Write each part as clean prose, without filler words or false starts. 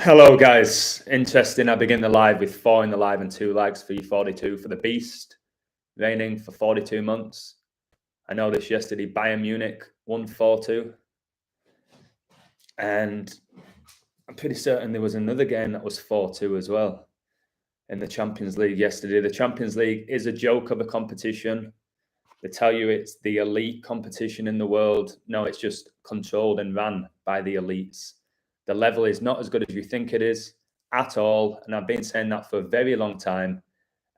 Hello, guys. Interesting. I begin the live with 4 in the live and 2 likes for you 42 for the Beast, reigning for 42 months. I know this yesterday, Bayern Munich won 4-2. And I'm pretty certain there was another game that was 4-2 as well in the Champions League yesterday. The Champions League is a joke of a competition. They tell you it's the elite competition in the world. No, it's just controlled and run by the elites. The level is not as good as you think it is at all. And I've been saying that for a very long time.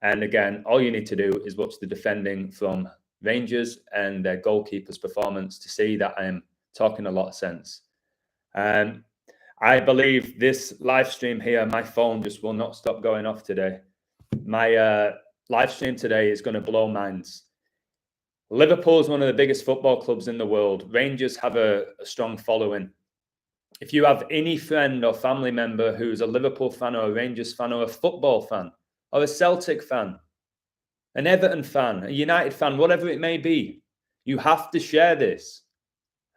And again, all you need to do is watch the defending from Rangers and their goalkeeper's performance to see that I'm talking a lot of sense. I believe this live stream here, my phone just will not stop going off today. My live stream today is going to blow minds. Liverpool is one of the biggest football clubs in the world. Rangers have a strong following. If you have any friend or family member who's a Liverpool fan or a Rangers fan or a football fan or a Celtic fan, an Everton fan, a United fan, whatever it may be, you have to share this.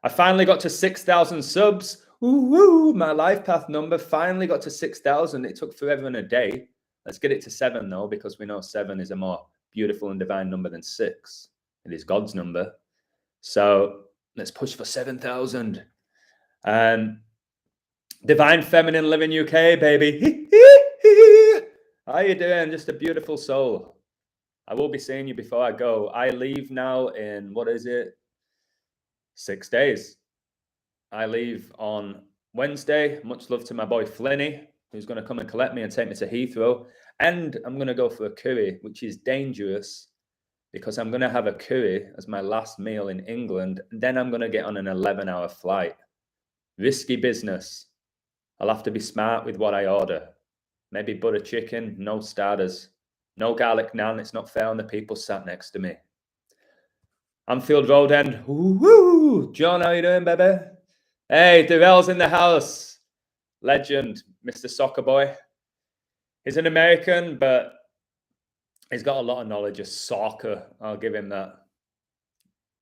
I finally got to 6,000 subs. Ooh, my life path number finally got to 6,000. It took forever and a day. Let's get it to 7 though, because we know 7 is a more beautiful and divine number than 6. It is God's number. So let's push for 7,000. Divine Feminine Living UK, baby. How you doing? Just a beautiful soul. I will be seeing you before I go. I leave now in, 6 days. I leave on Wednesday. Much love to my boy Flinny, who's going to come and collect me and take me to Heathrow. And I'm going to go for a curry, which is dangerous because I'm going to have a curry as my last meal in England. Then I'm going to get on an 11-hour flight. Risky business. I'll have to be smart with what I order. Maybe butter chicken, no starters. No garlic naan. It's not fair on the people sat next to me. Anfield Road End. Woo! John, how you doing, baby? Hey, Darrell's in the house. Legend, Mr. Soccer Boy. He's an American, but he's got a lot of knowledge of soccer. I'll give him that.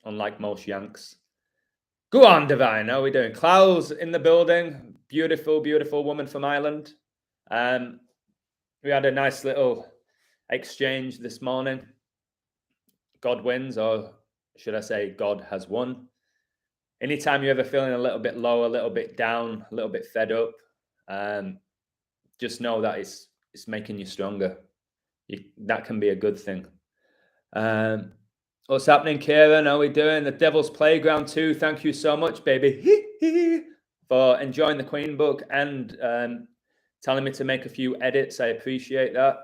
Unlike most Yanks. Go on, Divine. How are we doing? Klaus in the building. Beautiful, beautiful woman from Ireland. We had a nice little exchange this morning. God wins, or should I say God has won. Anytime you're ever feeling a little bit low, a little bit down, a little bit fed up, just know that it's making you stronger. That can be a good thing. What's happening, Kieran? How are we doing? The Devil's Playground 2. Thank you so much, baby, for enjoying the Queen book and telling me to make a few edits. I appreciate that.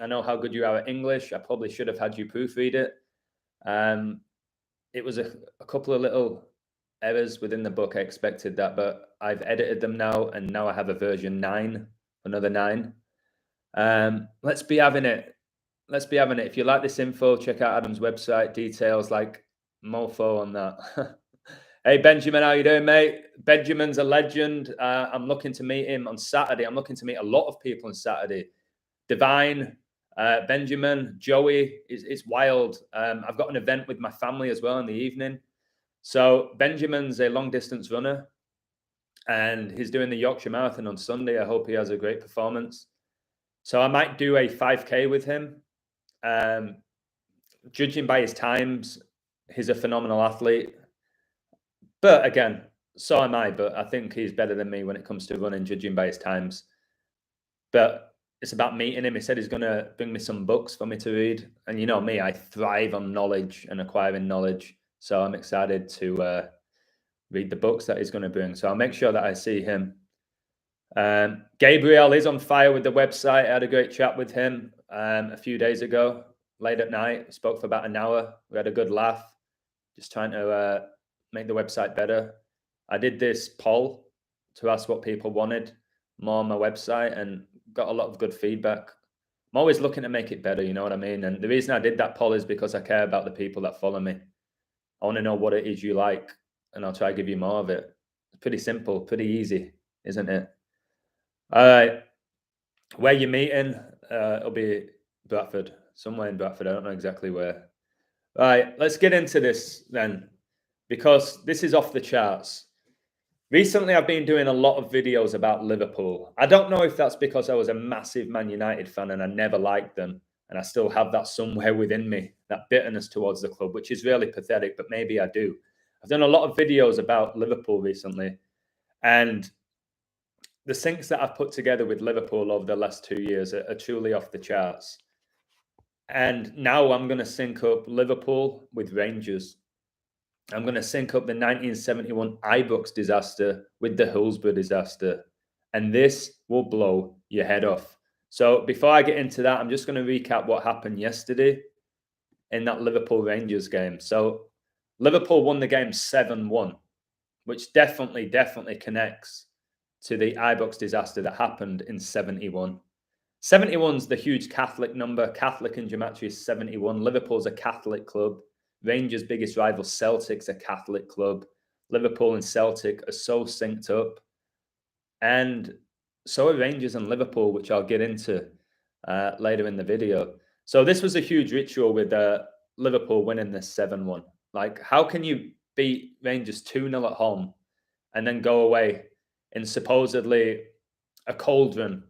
I know how good you are at English. I probably should have had you proofread it. It was a couple of little errors within the book. I expected that, but I've edited them now, and now I have a version 9, another 9. Let's be having it. Let's be having it. If you like this info, check out Adam's website, details like mofo on that. Hey, Benjamin, how you doing, mate? Benjamin's a legend. I'm looking to meet him on Saturday. I'm looking to meet a lot of people on Saturday. Divine, Benjamin, Joey, it's wild. I've got an event with my family as well in the evening. So Benjamin's a long-distance runner, and he's doing the Yorkshire Marathon on Sunday. I hope he has a great performance. So I might do a 5K with him. Judging by his times, he's a phenomenal athlete. But again, so am I. But I think he's better than me when it comes to running, judging by his times. But it's about meeting him. He said he's going to bring me some books for me to read. And you know me, I thrive on knowledge and acquiring knowledge. So I'm excited to read the books that he's going to bring. So I'll make sure that I see him. Gabriel is on fire with the website. I had a great chat with him a few days ago, late at night. We spoke for about an hour. We had a good laugh, just trying to make the website better. I did this poll to ask what people wanted more on my website and got a lot of good feedback. I'm always looking to make it better, you know what I mean? And the reason I did that poll is because I care about the people that follow me. I want to know what it is you like, and I'll try to give you more of it. It's pretty simple, pretty easy, isn't it? All right. Where you meeting? It'll be Bradford, somewhere in Bradford. I don't know exactly where. All right, let's get into this then, because this is off the charts. Recently, I've been doing a lot of videos about Liverpool. I don't know if that's because I was a massive Man United fan and I never liked them, and I still have that somewhere within me, that bitterness towards the club, which is really pathetic, but maybe I do. I've done a lot of videos about Liverpool recently, and the syncs that I've put together with Liverpool over the last 2 years are truly off the charts. And now I'm going to sync up Liverpool with Rangers. I'm going to sync up the 1971 Ibrox disaster with the Hillsborough disaster. And this will blow your head off. So before I get into that, I'm just going to recap what happened yesterday in that Liverpool Rangers game. So Liverpool won the game 7-1, which definitely connects to the Ibrox disaster that happened in 71. 71's the huge Catholic number. Catholic in Gematria is 71. Liverpool's a Catholic club. Rangers' biggest rival, Celtic's a Catholic club. Liverpool and Celtic are so synced up. And so are Rangers and Liverpool, which I'll get into later in the video. So this was a huge ritual with Liverpool winning this 7-1. Like, how can you beat Rangers 2-0 at home and then go away in supposedly a cauldron,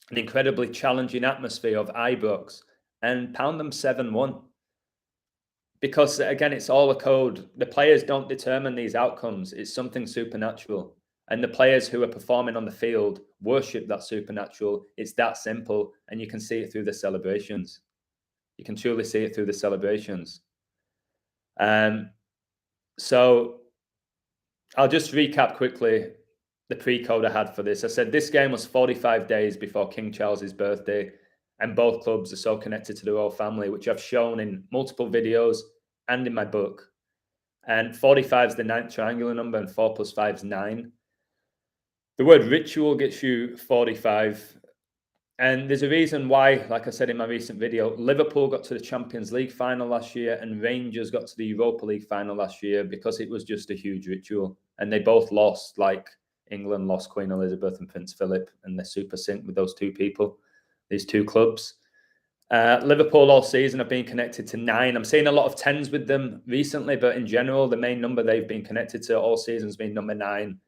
an incredibly challenging atmosphere of Ibrox, and pound them 7-1? Because again, it's all a code. The players don't determine these outcomes. It's something supernatural. And the players who are performing on the field worship that supernatural. It's that simple. And you can see it through the celebrations. You can truly see it through the celebrations. So I'll just recap quickly the pre-code I had for this. I said this game was 45 days before King Charles's birthday, and both clubs are so connected to the royal family, which I've shown in multiple videos and in my book. And 45 is the 9th triangular number, and 4 + 5 is 9. The word ritual gets you 45. And there's a reason why, like I said in my recent video, Liverpool got to the Champions League final last year and Rangers got to the Europa League final last year, because it was just a huge ritual. And they both lost, like England lost Queen Elizabeth and Prince Philip, and they're super synced with those two people, these two clubs. Liverpool all season have been connected to 9. I'm seeing a lot of 10s with them recently, but in general, the main number they've been connected to all season has been number 9,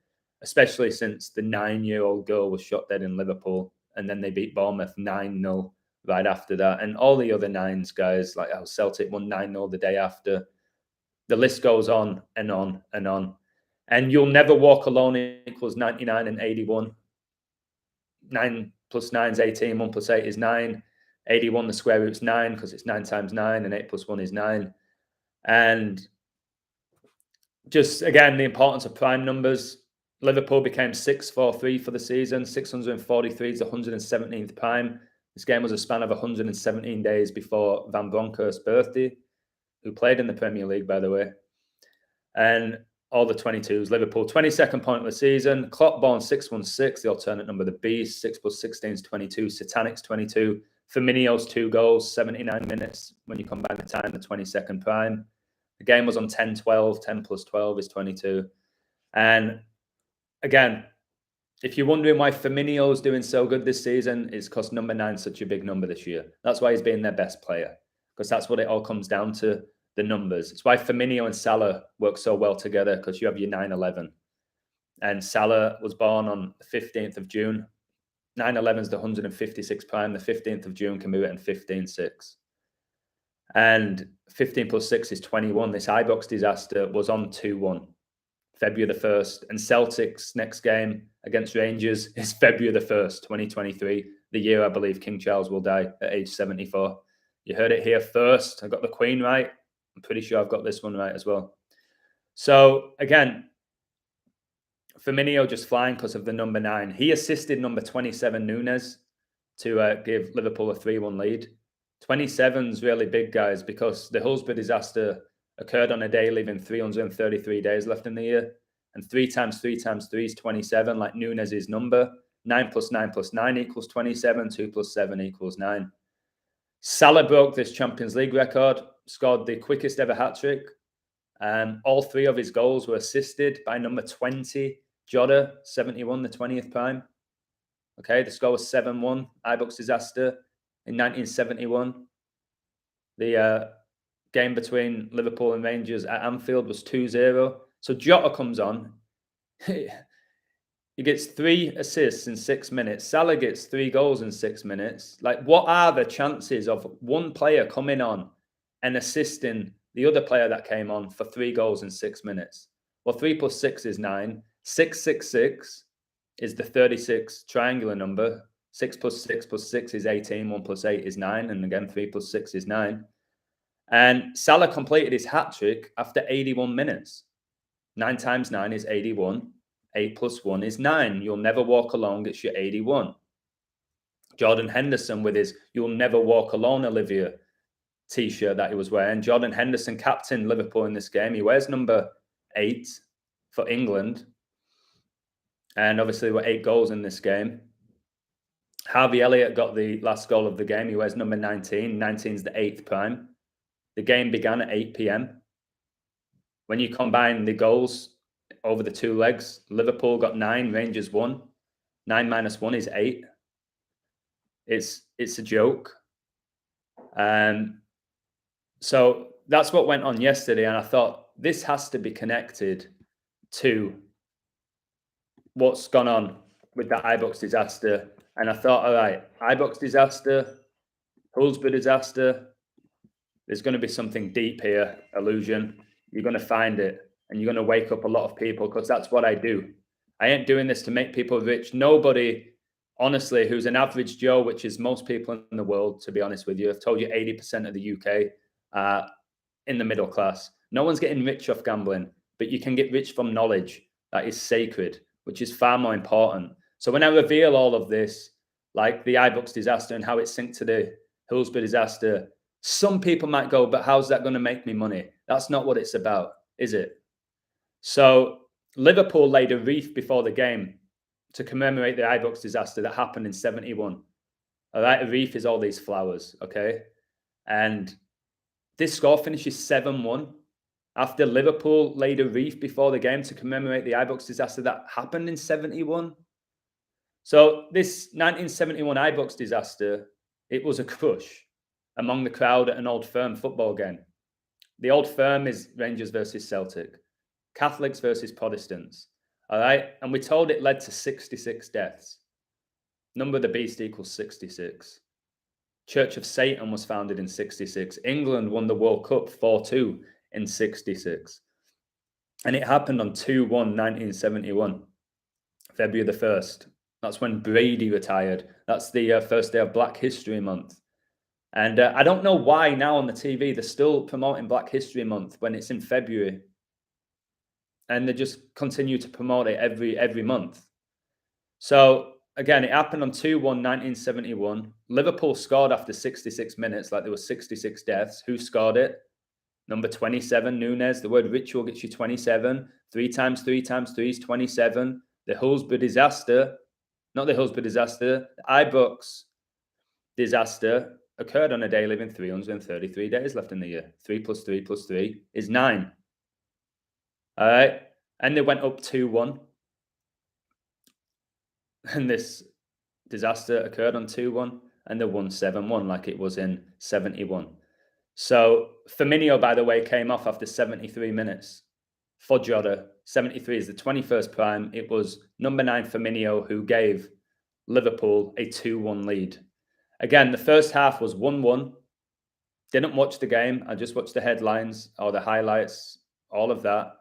especially since the 9-year-old girl was shot dead in Liverpool. And then they beat Bournemouth 9-0 right after that. And all the other 9s, guys, like how Celtic won 9-0 the day after. The list goes on and on and on. And you'll never walk alone equals 99 and 81. 9 + 9 is 18, 1 + 8 is 9. 81, the square root's 9, because it's 9 times 9, and 8 + 1 is 9. And just, again, the importance of prime numbers. Liverpool became 643 for the season. 643 is the 117th prime. This game was a span of 117 days before Van Bronckhorst's birthday, who played in the Premier League, by the way. And all the 22s. Liverpool, 22nd point of the season. Clockborn, 616, the alternate number, the Beast. 6 + 16 is 22. Satanic's 22. Firmino's 2 goals, 79 minutes when you combine the time, the 22nd prime. The game was on 10-12. 10 + 12 is 22. And again, if you're wondering why Firmino's doing so good this season, it's because number 9 is such a big number this year. That's why he's been their best player, because that's what it all comes down to, the numbers. It's why Firmino and Salah work so well together, because you have your 9-11. And Salah was born on the 15th of June. 9-11 is the 156th prime. The 15th of June can be written 15-6. And 15 + 6 is 21. This Ibrox disaster was on 2-1. February the 1st, and Celtic's next game against Rangers is February the 1st, 2023, the year I believe King Charles will die at age 74. You heard it here first. I got the Queen right. I'm pretty sure I've got this one right as well. So again, Firmino just flying because of the number 9. He assisted number 27, Nunes, to give Liverpool a 3-1 lead. 27's really big, guys, because the Hillsborough disaster occurred on a day leaving 333 days left in the year. And 3 times 3 times 3 is 27, like Nunes' number. 9 + 9 + 9 equals 27. 2 + 7 equals 9. Salah broke this Champions League record, scored the quickest ever hat-trick. All 3 of his goals were assisted by number 20, Jota, 71, the 20th prime. Okay, the score was 7-1, Ibrox disaster in 1971. The game between Liverpool and Rangers at Anfield was 2-0. So Jota comes on. He gets 3 assists in 6 minutes. Salah gets 3 goals in 6 minutes. Like, what are the chances of one player coming on and assisting the other player that came on for 3 goals in 6 minutes? Well, 3 plus 6 is 9. 666 is the 36 triangular number. 6 plus 6 plus 6 is 18. 1 plus 8 is 9. And again, 3 plus 6 is 9. And Salah completed his hat-trick after 81 minutes. 9 times 9 is 81. 8 plus 1 is 9. You'll never walk alone gets you 81. Jordan Henderson with his "You'll Never Walk Alone, Olivia" t-shirt that he was wearing. Jordan Henderson captained Liverpool in this game. He wears number 8 for England. And obviously there were 8 goals in this game. Harvey Elliott got the last goal of the game. He wears number 19. 19 is the 8th prime. The game began at 8 p.m. When you combine the goals over the 2 legs, Liverpool got 9, Rangers 1. 9 minus 1 is 8. It's a joke. So that's what went on yesterday, and I thought this has to be connected to what's gone on with the Ibrox disaster. And I thought, all right, Ibrox disaster, Hillsborough disaster, there's going to be something deep here, illusion. You're going to find it, and you're going to wake up a lot of people, because that's what I do. I ain't doing this to make people rich. Nobody, honestly, who's an average Joe, which is most people in the world, to be honest with you, I've told you 80% of the UK are in the middle class. No one's getting rich off gambling, but you can get rich from knowledge that is sacred, which is far more important. So when I reveal all of this, like the Ibrox disaster and how it's synced to the Hillsborough disaster, some people might go, but how's that going to make me money? That's not what it's about, is it? So Liverpool laid a wreath before the game to commemorate the Ibrox disaster that happened in 71. All right, a wreath is all these flowers, okay? And this score finishes 7-1 after Liverpool laid a wreath before the game to commemorate the Ibrox disaster that happened in 71. So this 1971 Ibrox disaster, it was a crush among the crowd at an Old Firm football game. The Old Firm is Rangers versus Celtic, Catholics versus Protestants. All right. And we're told it led to 66 deaths. Number of the beast equals 66. Church of Satan was founded in 66. England won the World Cup 4-2 in 66. And it happened on 2-1, 1971, February the 1st. That's when Brady retired. That's the first day of Black History Month. And I don't know why now on the TV they're still promoting Black History Month when it's in February. And they just continue to promote it every month. So, again, it happened on 2-1, 1971. Liverpool scored after 66 minutes, like there were 66 deaths. Who scored it? Number 27, Nunes. The word ritual gets you 27. 3 times 3 times 3 is 27. The Hillsborough disaster, not the Hillsborough disaster, the Ibrox disaster occurred on a day living 333 days left in the year. 3 plus 3 plus 3 is 9. All right. And they went up 2-1. And this disaster occurred on 2-1. And they won 7-1 like it was in 71. So Firmino, by the way, came off after 73 minutes for Jota. 73 is the 21st prime. It was number 9 Firmino who gave Liverpool a 2-1 lead. Again, the first half was 1-1. Didn't watch the game. I just watched the headlines or the highlights, all of that.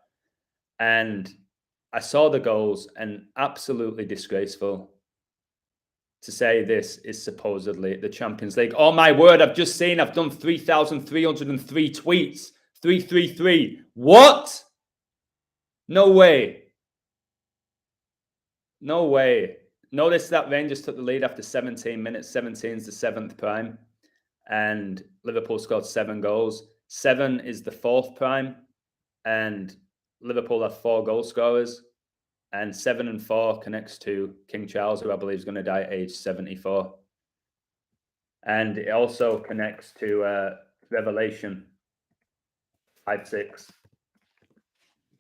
And I saw the goals, and absolutely disgraceful to say this is supposedly the Champions League. Oh, my word, I've done 3,303 tweets. 333. What? No way. No way. Notice that Rangers took the lead after 17 minutes. 17 is the 7th prime. And Liverpool scored 7 goals. 7 is the 4th prime. And Liverpool have 4 goal scorers. And 7 and 4 connects to King Charles, who I believe is going to die at age 74. And it also connects to Revelation 5-6.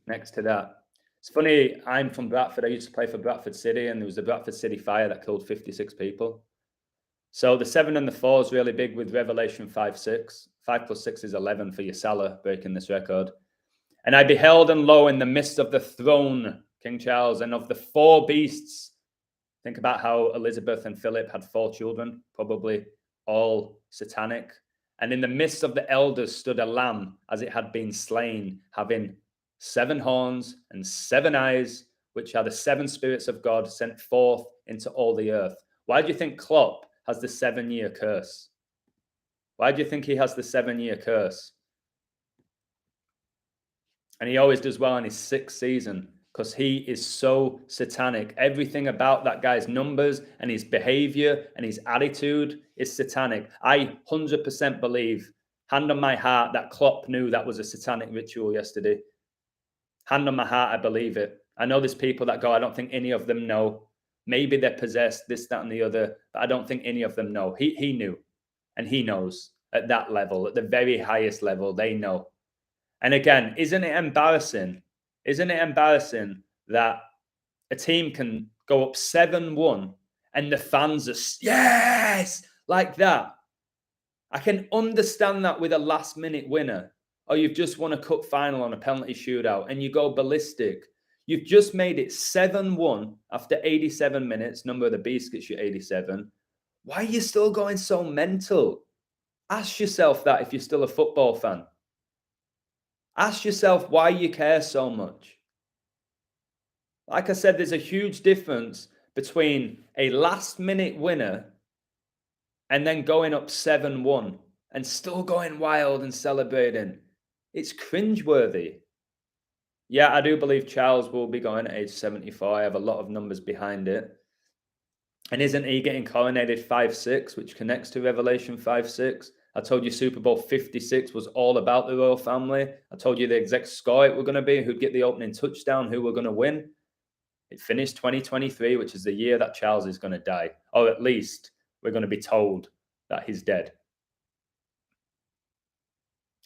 Next to that. It's funny, I'm from Bradford. I used to play for Bradford City, and there was the Bradford City fire that killed 56 people. So the 7 and the 4 is really big with Revelation 5-6. 5 plus 6 is 11 for your Salah, breaking this record. And I beheld, and lo, in the midst of the throne King Charles. And of the 4 beasts, think about how Elizabeth and Philip had 4 children, probably all satanic. And in the midst of the elders stood a lamb as it had been slain, having 7 horns and 7 eyes, which are the 7 spirits of God sent forth into all the earth. Why do you think Klopp has the 7-year curse? Why do you think he has the 7-year curse? And he always does well in his 6th season because he is so satanic. Everything about that guy's numbers and his behavior and his attitude is satanic. I 100% believe, hand on my heart, that Klopp knew that was a satanic ritual yesterday. Hand on my heart, I believe it. I know there's people that go, I don't think any of them know. Maybe they're possessed, this, that, and the other, but I don't think any of them know. He knew, and he knows at that level, at the very highest level, they know. And again, isn't it embarrassing? Isn't it embarrassing that a team can go up 7-1 and the fans are, yes, like that? I can understand that with a last-minute winner, or you've just won a cup final on a penalty shootout and you go ballistic. You've just made it 7-1 after 87 minutes. Number of the beast gets you 87. Why are you still going so mental? Ask yourself that if you're still a football fan. Ask yourself why you care so much. Like I said, there's a huge difference between a last-minute winner and then going up 7-1 and still going wild and celebrating. It's cringeworthy. Yeah, I do believe Charles will be going at age 74. I have a lot of numbers behind it. And isn't he getting coronated 5-6, which connects to Revelation 5-6? I told you Super Bowl 56 was all about the royal family. I told you the exact score it were going to be, who'd get the opening touchdown, who were going to win. It finished 2023, which is the year that Charles is going to die. Or at least we're going to be told that he's dead.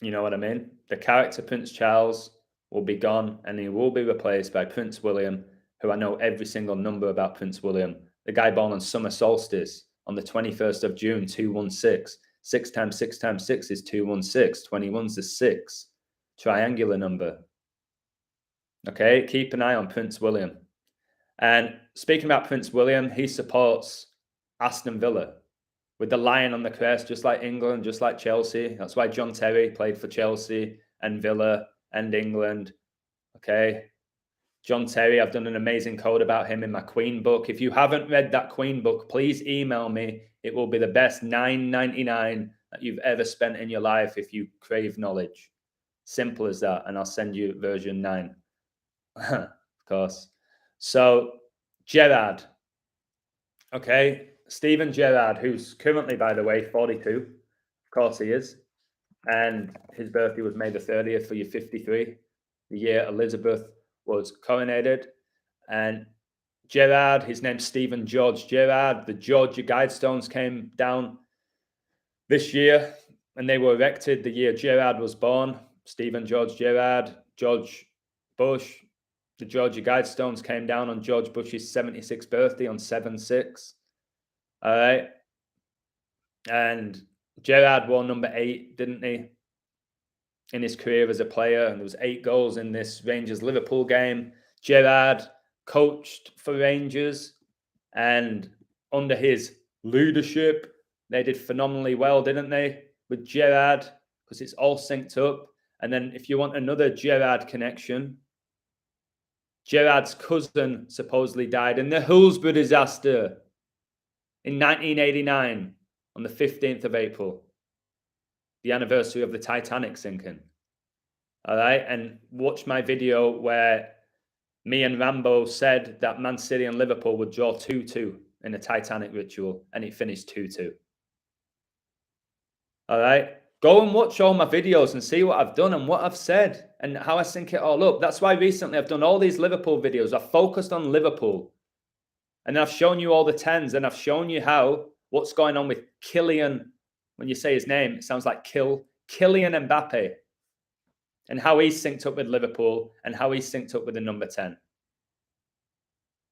You know what I mean? The character Prince Charles will be gone and he will be replaced by Prince William, who I know every single number about Prince William. The guy born on summer solstice on the 21st of June, 216. 6 times 6 times 6 is 216. 21's the 6. Triangular number. Okay, keep an eye on Prince William. And speaking about Prince William, he supports Aston Villa with the lion on the crest, just like England, just like Chelsea. That's why John Terry played for Chelsea and Villa and England. Okay. John Terry, I've done an amazing code about him in my Queen book. If you haven't read that Queen book, please email me. It will be the best $9.99 that you've ever spent in your life if you crave knowledge. Simple as that. And I'll send you version 9. Of course. So, Gerrard. Okay. Steven Gerrard, who's currently, by the way, 42. Of course he is. And his birthday was May the 30th for your 53. The year Elizabeth was coronated. And Gerrard, his name's Stephen George Gerrard. The Georgia Guidestones came down this year and they were erected the year Gerrard was born. Stephen George Gerrard, George Bush. The Georgia Guidestones came down on George Bush's 76th birthday on 7/6. All right. And Gerrard wore number 8, didn't he? In his career as a player, and there was 8 goals in this Rangers-Liverpool game. Gerrard coached for Rangers, and under his leadership, they did phenomenally well, didn't they? With Gerrard, because it's all synced up. And then if you want another Gerrard connection, Gerrard's cousin supposedly died in the Hillsborough disaster in 1989 on the 15th of April. The anniversary of the Titanic sinking. All right. And watch my video where me and Rambo said that Man City and Liverpool would draw 2-2 in a Titanic ritual, and it finished 2-2. All right. Go and watch all my videos and see what I've done and what I've said and how I sync it all up. That's why recently I've done all these Liverpool videos. I've focused on Liverpool. And I've shown you all the 10s, and I've shown you what's going on with Kylian. When you say his name, it sounds like Kylian Mbappe, and how he's synced up with Liverpool and how he's synced up with the number 10.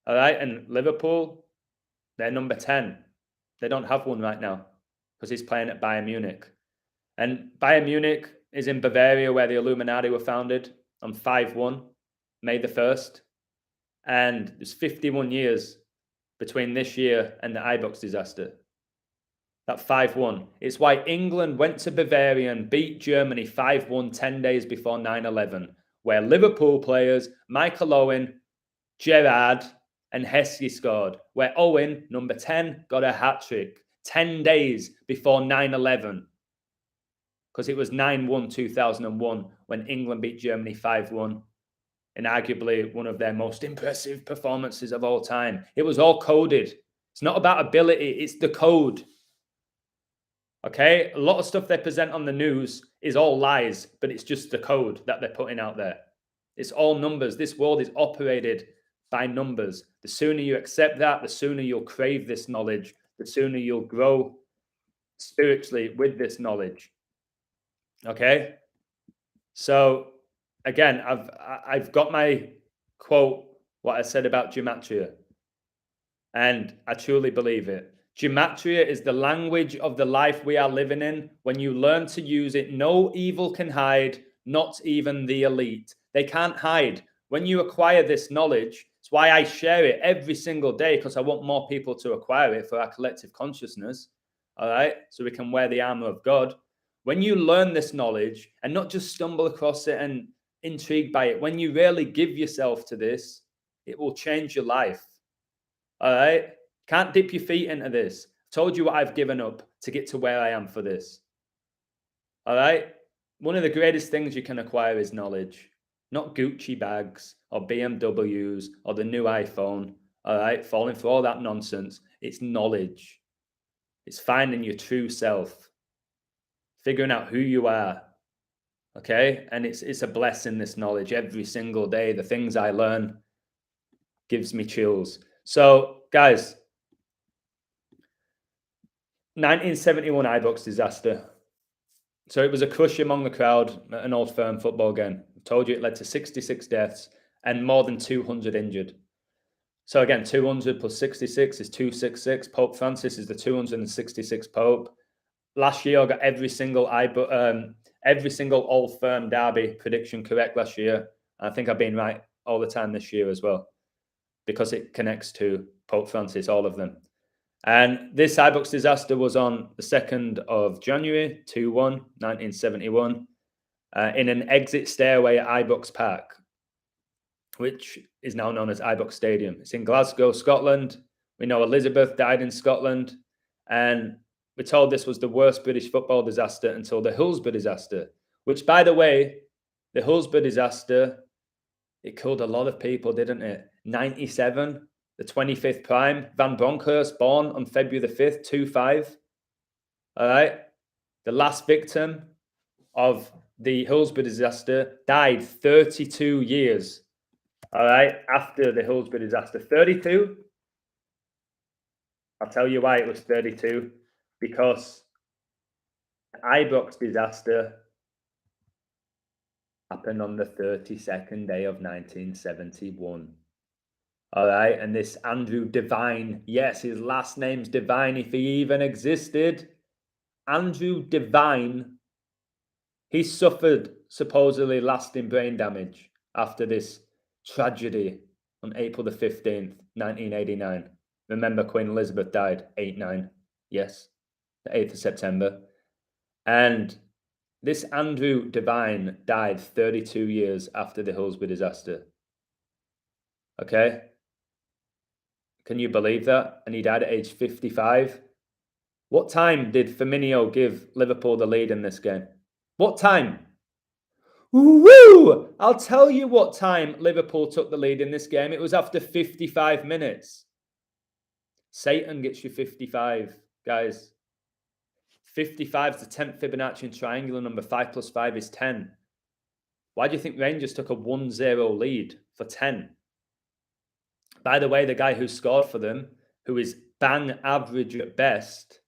All right. And Liverpool, they're number 10. They don't have one right now because he's playing at Bayern Munich. And Bayern Munich is in Bavaria, where the Illuminati were founded on 5/1, May the 1st. And there's 51 years between this year and the Ibrox disaster. That 5-1. It's why England went to Bavaria and beat Germany 5-1 10 days before 9/11, where Liverpool players Michael Owen, Gerrard, and Heskey scored, where Owen, number 10, got a hat-trick 10 days before 9/11. Because it was 9-1 2001 when England beat Germany 5-1. And arguably one of their most impressive performances of all time. It was all coded. It's not about ability, it's the code. Okay? A lot of stuff they present on the news is all lies, but it's just the code that they're putting out there. It's all numbers. This world is operated by numbers. The sooner you accept that, the sooner you'll crave this knowledge, the sooner you'll grow spiritually with this knowledge. Okay? So, again, I've got my quote, what I said about Gematria, and I truly believe it. Gematria is the language of the life we are living in. When you learn to use it, no evil can hide, not even the elite. They can't hide. When you acquire this knowledge, it's why I share it every single day, because I want more people to acquire it for our collective consciousness. All right? So we can wear the armor of God. When you learn this knowledge and not just stumble across it and intrigued by it, when you really give yourself to this, it will change your life. All right? Can't dip your feet into this. I've told you what I've given up to get to where I am for this. All right? One of the greatest things you can acquire is knowledge, not Gucci bags or BMWs or the new iPhone. All right? Falling for all that nonsense. It's knowledge. It's finding your true self, figuring out who you are. Okay? And it's a blessing, this knowledge, every single day. The things I learn gives me chills. So, guys, 1971 Ibrox disaster. So it was a crush among the crowd at an Old Firm football game. I told you it led to 66 deaths and more than 200 injured. So again, 200 plus 66 is 266. Pope Francis is the 266th Pope. Last year, I got every single Old Firm derby prediction correct last year. And I think I've been right all the time this year as well, because it connects to Pope Francis, all of them. And this Ibrox disaster was on the 2nd of January, 2-1, 1971, in an exit stairway at Ibrox Park, which is now known as Ibrox Stadium. It's in Glasgow, Scotland. We know Elizabeth died in Scotland. And we're told this was the worst British football disaster until the Hillsborough disaster, which, by the way, the Hillsborough disaster, it killed a lot of people, didn't it? 97. The 25th prime, Van Bronckhorst, born on February the 5th, 25. All right. The last victim of the Hillsborough disaster died 32 years. All right. After the Hillsborough disaster. 32. I'll tell you why it was 32. Because the Ibrox disaster happened on the 32nd day of 1971. All right, and this Andrew Devine, yes, his last name's Devine, if he even existed. Andrew Devine, he suffered supposedly lasting brain damage after this tragedy on April the 15th, 1989. Remember, Queen Elizabeth died 8-9, yes, the 8th of September. And this Andrew Devine died 32 years after the Hillsborough disaster. Okay? Can you believe that? And he died at age 55. What time did Firmino give Liverpool the lead in this game? What time? Woo! I'll tell you what time Liverpool took the lead in this game. It was after 55 minutes. Satan gets you 55, guys. 55 is the 10th Fibonacci triangular number. 5 plus 5 is 10. Why do you think Rangers took a 1-0 lead for 10? By the way, the guy who scored for them, who is bang average at best,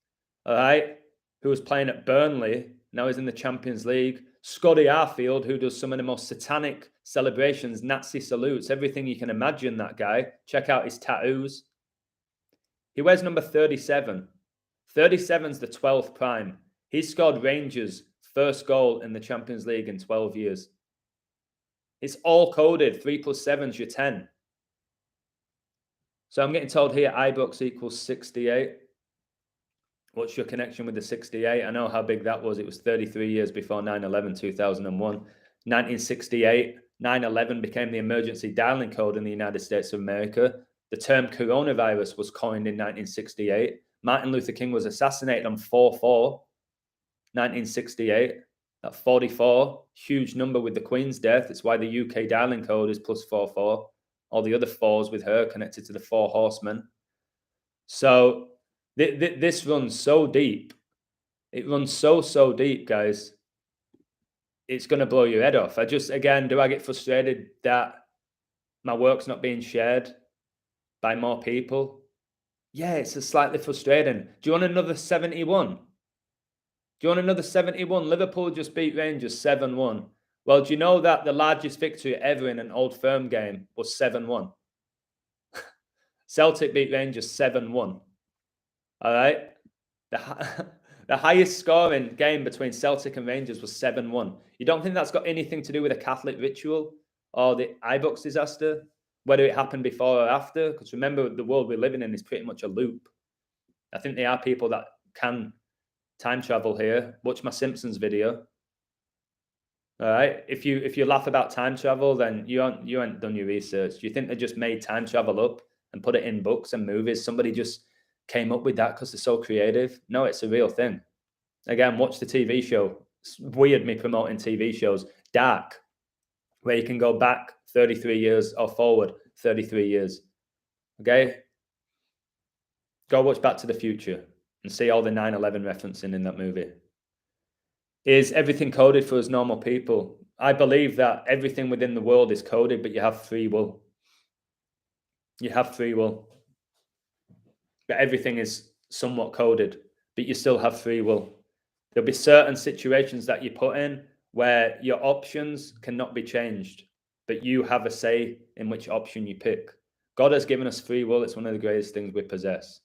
all right, who was playing at Burnley, now he's in the Champions League. Scotty Arfield, who does some of the most satanic celebrations, Nazi salutes, everything you can imagine, that guy. Check out his tattoos. He wears number 37. 37's the 12th prime. He scored Rangers' first goal in the Champions League in 12 years. It's all coded. 3 plus 7's your 10. So I'm getting told here Ibrox equals 68. What's your connection with the 68? I know how big that was. It was 33 years before 9/11, 2001. 1968, 9/11 became the emergency dialing code in the United States of America. The term coronavirus was coined in 1968. Martin Luther King was assassinated on 4/4, 1968. That 44, huge number with the Queen's death. It's why the UK dialing code is +44. All the other fours with her connected to the four horsemen. So this runs so deep. It runs so deep, guys. It's going to blow your head off. Again, do I get frustrated that my work's not being shared by more people? Yeah, it's slightly frustrating. Do you want another 71? Do you want another 71? Liverpool just beat Rangers 7-1. Well, do you know that the largest victory ever in an Old Firm game was 7-1? Celtic beat Rangers 7-1. All right? The highest scoring game between Celtic and Rangers was 7-1. You don't think that's got anything to do with a Catholic ritual or the Ibrox disaster, whether it happened before or after? Because remember, the world we're living in is pretty much a loop. I think there are people that can time travel here. Watch my Simpsons video. All right. If you laugh about time travel, then you haven't done your research. Do you think they just made time travel up and put it in books and movies? Somebody just came up with that because they're so creative? No, it's a real thing. Again, watch the TV show. It's weird me promoting TV shows. Dark, where you can go back 33 years or forward 33 years. Okay? Go watch Back to the Future and see all the 9/11 referencing in that movie. Is everything coded for us normal people? I believe that everything within the world is coded, but you have free will. You have free will. But everything is somewhat coded, but you still have free will. There'll be certain situations that you put in where your options cannot be changed, but you have a say in which option you pick. God has given us free will. It's one of the greatest things we possess.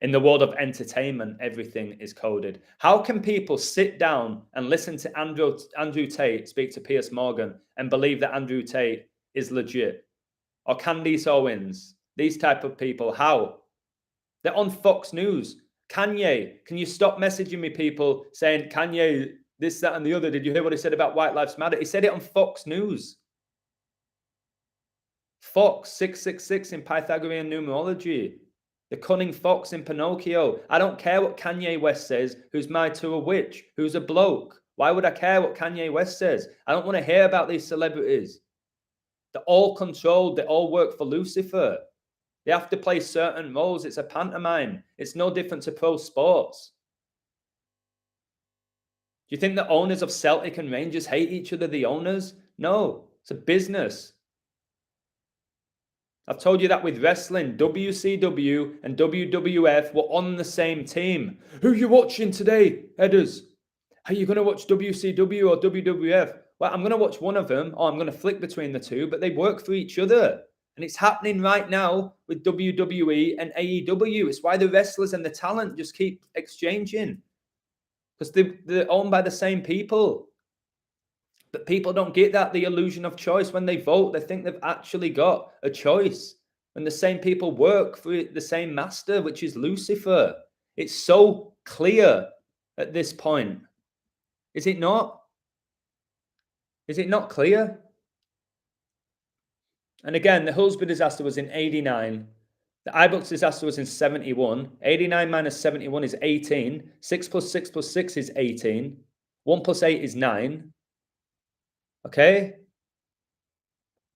In the world of entertainment, everything is coded. How can people sit down and listen to Andrew Tate speak to Piers Morgan and believe that Andrew Tate is legit? Or Candice Owens, these type of people, how? They're on Fox News. Kanye, can you stop messaging me, people, saying Kanye, this, that, and the other? Did you hear what he said about White Lives Matter? He said it on Fox News. Fox, 666 in Pythagorean numerology. The cunning fox in Pinocchio. I don't care what Kanye West says, who's married to a witch, who's a bloke. Why would I care what Kanye West says? I don't want to hear about these celebrities. They're all controlled. They all work for Lucifer. They have to play certain roles. It's a pantomime. It's no different to pro sports. Do you think the owners of Celtic and Rangers hate each other, the owners? No, it's a business. I've told you that with wrestling, WCW and WWF were on the same team. Who are you watching today, Headers? Are you going to watch WCW or WWF? Well, I'm going to watch one of them, or I'm going to flick between the two, but they work for each other. And it's happening right now with WWE and AEW. It's why the wrestlers and the talent just keep exchanging. Because they're owned by the same people. But people don't get that, the illusion of choice. When they vote, they think they've actually got a choice. When the same people work for the same master, which is Lucifer. It's so clear at this point. Is it not? Is it not clear? And again, the Hillsborough disaster was in 89. The Ibrox disaster was in 71. 89 minus 71 is 18. 6 plus 6 plus 6 is 18. 1 plus 8 is 9. Okay?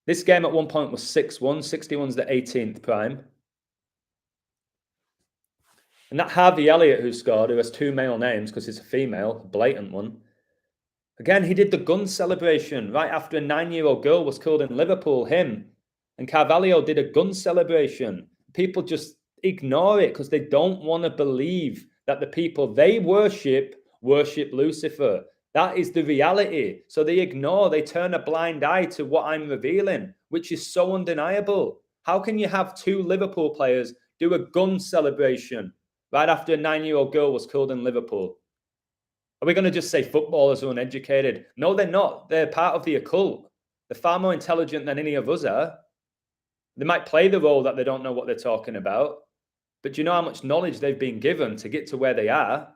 This game at one point was 6-1. 61's the 18th prime. And that Harvey Elliott who scored, who has two male names because he's a female, a blatant one. Again, he did the gun celebration right after a 9-year-old girl was killed in Liverpool. Him and Carvalho did a gun celebration. People just ignore it because they don't want to believe that the people they worship Lucifer. That is the reality. So they ignore, they turn a blind eye to what I'm revealing, which is so undeniable. How can you have two Liverpool players do a gun celebration right after a 9-year-old girl was killed in Liverpool? Are we going to just say footballers are uneducated? No, they're not. They're part of the occult. They're far more intelligent than any of us are. They might play the role that they don't know what they're talking about, but do you know how much knowledge they've been given to get to where they are?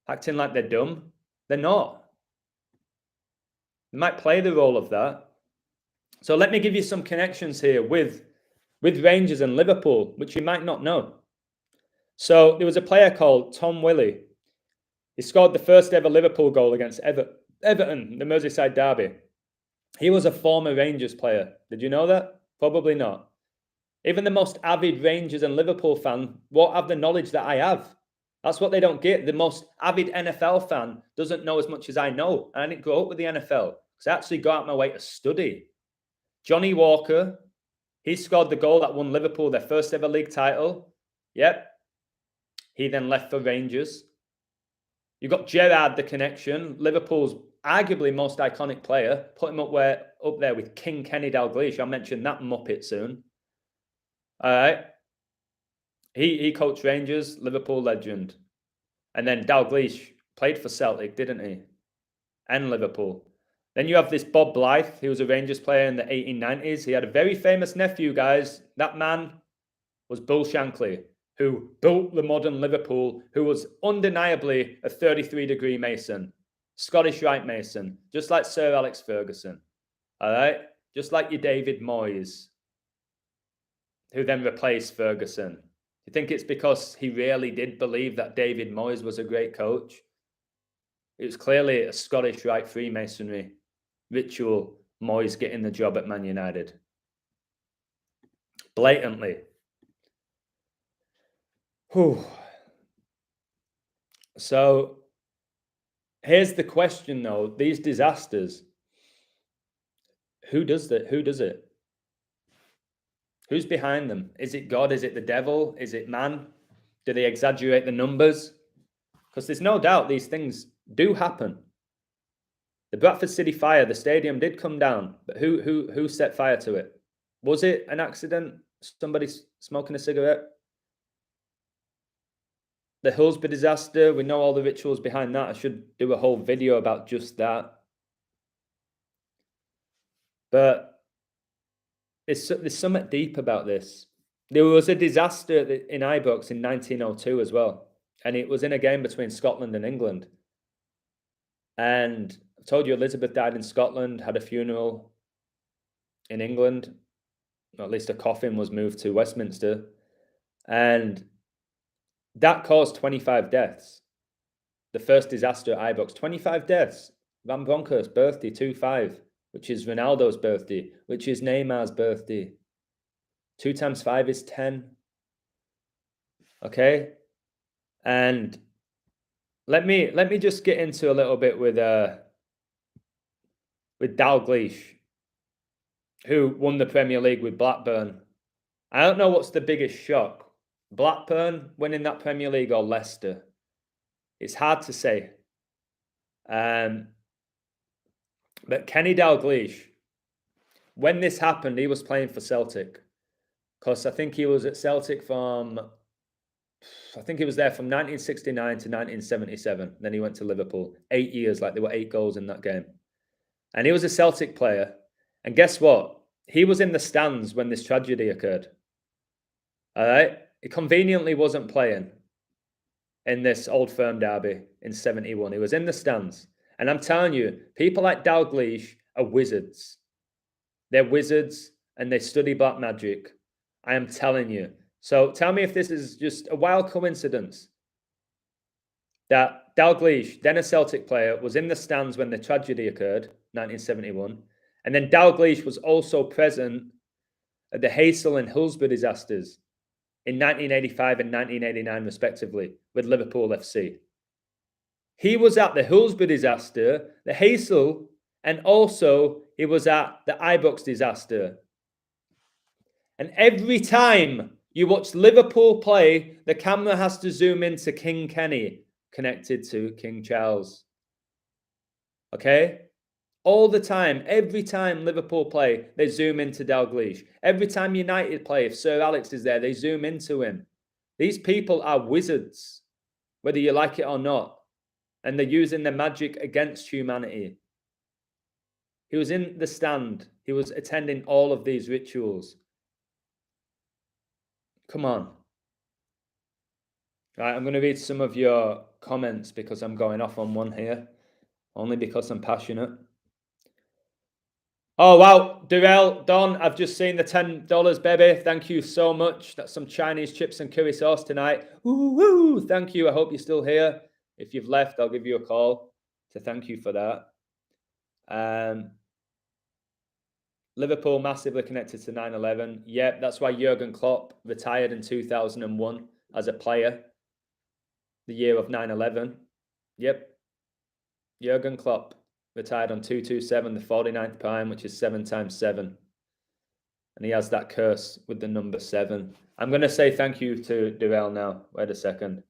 Acting like they're dumb. They're not. They might play the role of that. So let me give you some connections here with Rangers and Liverpool, which you might not know. So there was a player called Tom Willey. He scored the first ever Liverpool goal against Everton, the Merseyside derby. He was a former Rangers player. Did you know that? Probably not. Even the most avid Rangers and Liverpool fan won't have the knowledge that I have. That's what they don't get. The most avid NFL fan doesn't know as much as I know. And I didn't grow up with the NFL because I actually got out my way to study. Johnny Walker, he scored the goal that won Liverpool their first ever league title. Yep. He then left for Rangers. You've got Gerrard, the connection, Liverpool's arguably most iconic player. Put him up there with King Kenny Dalglish. I'll mention that Muppet soon. All right. He coached Rangers, Liverpool legend. And then Dalglish played for Celtic, didn't he? And Liverpool. Then you have this Bob Blythe. He was a Rangers player in the 1890s. He had a very famous nephew, guys. That man was Bull Shankly, who built the modern Liverpool, who was undeniably a 33-degree Mason, Scottish Rite Mason, just like Sir Alex Ferguson. All right? Just like your David Moyes, who then replaced Ferguson. Do you think it's because he really did believe that David Moyes was a great coach? It was clearly a Scottish Rite Freemasonry ritual, Moyes getting the job at Man United. Blatantly. Whew. So here's the question, though. These disasters, who does that? Who does it? Who's behind them? Is it God? Is it the devil? Is it man? Do they exaggerate the numbers? Because there's no doubt these things do happen. The Bradford City fire, the stadium did come down, but who set fire to it? Was it an accident? Somebody smoking a cigarette? The Hillsborough disaster, we know all the rituals behind that. I should do a whole video about just that. But there's something deep about this. There was a disaster in Ibrox in 1902 as well. And it was in a game between Scotland and England. And I told you Elizabeth died in Scotland, had a funeral in England. Or at least a coffin was moved to Westminster. And that caused 25 deaths. The first disaster at Ibrox, 25 deaths. Van Bronckhorst's birthday, 2-5, which is Ronaldo's birthday, which is Neymar's birthday. 2 times 5 is 10. Okay? And let me just get into a little bit with Dalglish, who won the Premier League with Blackburn. I don't know what's the biggest shock. Blackburn winning that Premier League or Leicester? It's hard to say. But Kenny Dalglish, when this happened, he was playing for Celtic. Because I think he was at Celtic I think he was there from 1969 to 1977. Then he went to Liverpool. 8 years, like there were 8 goals in that game. And he was a Celtic player. And guess what? He was in the stands when this tragedy occurred. All right? He conveniently wasn't playing in this Old Firm derby in 71. He was in the stands. And I'm telling you, people like Dalglish are wizards. They're wizards and they study black magic. I am telling you. So tell me if this is just a wild coincidence that Dalglish, then a Celtic player, was in the stands when the tragedy occurred, 1971. And then Dalglish was also present at the Hazel and Hillsborough disasters in 1985 and 1989, respectively, with Liverpool FC. He was at the Hillsborough disaster, the Hazel, and also he was at the Ibrox disaster. And every time you watch Liverpool play, the camera has to zoom into King Kenny, connected to King Charles. Okay? All the time, every time Liverpool play, they zoom into Dalglish. Every time United play, if Sir Alex is there, they zoom into him. These people are wizards, whether you like it or not. And they're using their magic against humanity. He was in the stand He was attending all of these rituals. Come on. Right, I'm going to read some of your comments because I'm going off on one here, only because I'm passionate. Oh, wow. Durrell, Don, I've just seen the $10, baby. Thank you so much. That's some Chinese chips and curry sauce tonight. Woo-hoo. Thank you. I hope you're still here. If you've left, I'll give you a call to thank you for that. Liverpool massively connected to 9/11. Yep, that's why Jurgen Klopp retired in 2001 as a player, the year of 9/11. Yep. Jurgen Klopp retired on 227, the 49th prime, which is 7 times 7. And he has that curse with the number 7. I'm going to say thank you to Durrell now. Wait a second.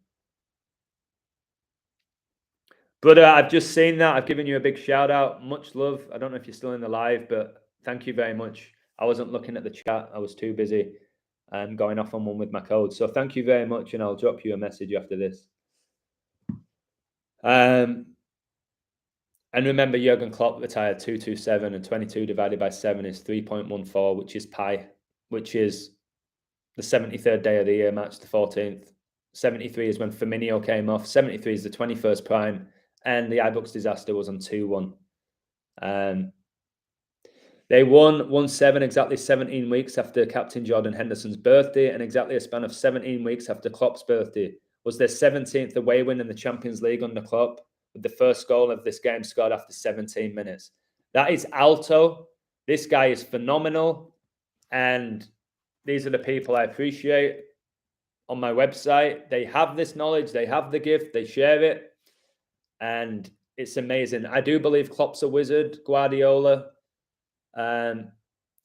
Brother, I've just seen that. I've given you a big shout out. Much love. I don't know if you're still in the live, but thank you very much. I wasn't looking at the chat. I was too busy going off on one with my code. So thank you very much, and I'll drop you a message after this. And remember, Jurgen Klopp retired 227, and 22 divided by 7 is 3.14, which is pi, which is the 73rd day of the year, March the 14th. 73 is when Firmino came off. 73 is the 21st prime, and the Ibrox disaster was on 2-1. They won 1-7 exactly 17 weeks after Captain Jordan Henderson's birthday, and exactly a span of 17 weeks after Klopp's birthday. Was their 17th away win in the Champions League under Klopp, with the first goal of this game scored after 17 minutes. That is Alto. This guy is phenomenal, and these are the people I appreciate on my website. They have this knowledge, they have the gift, they share it, and it's amazing. I do believe Klopp's a wizard, Guardiola.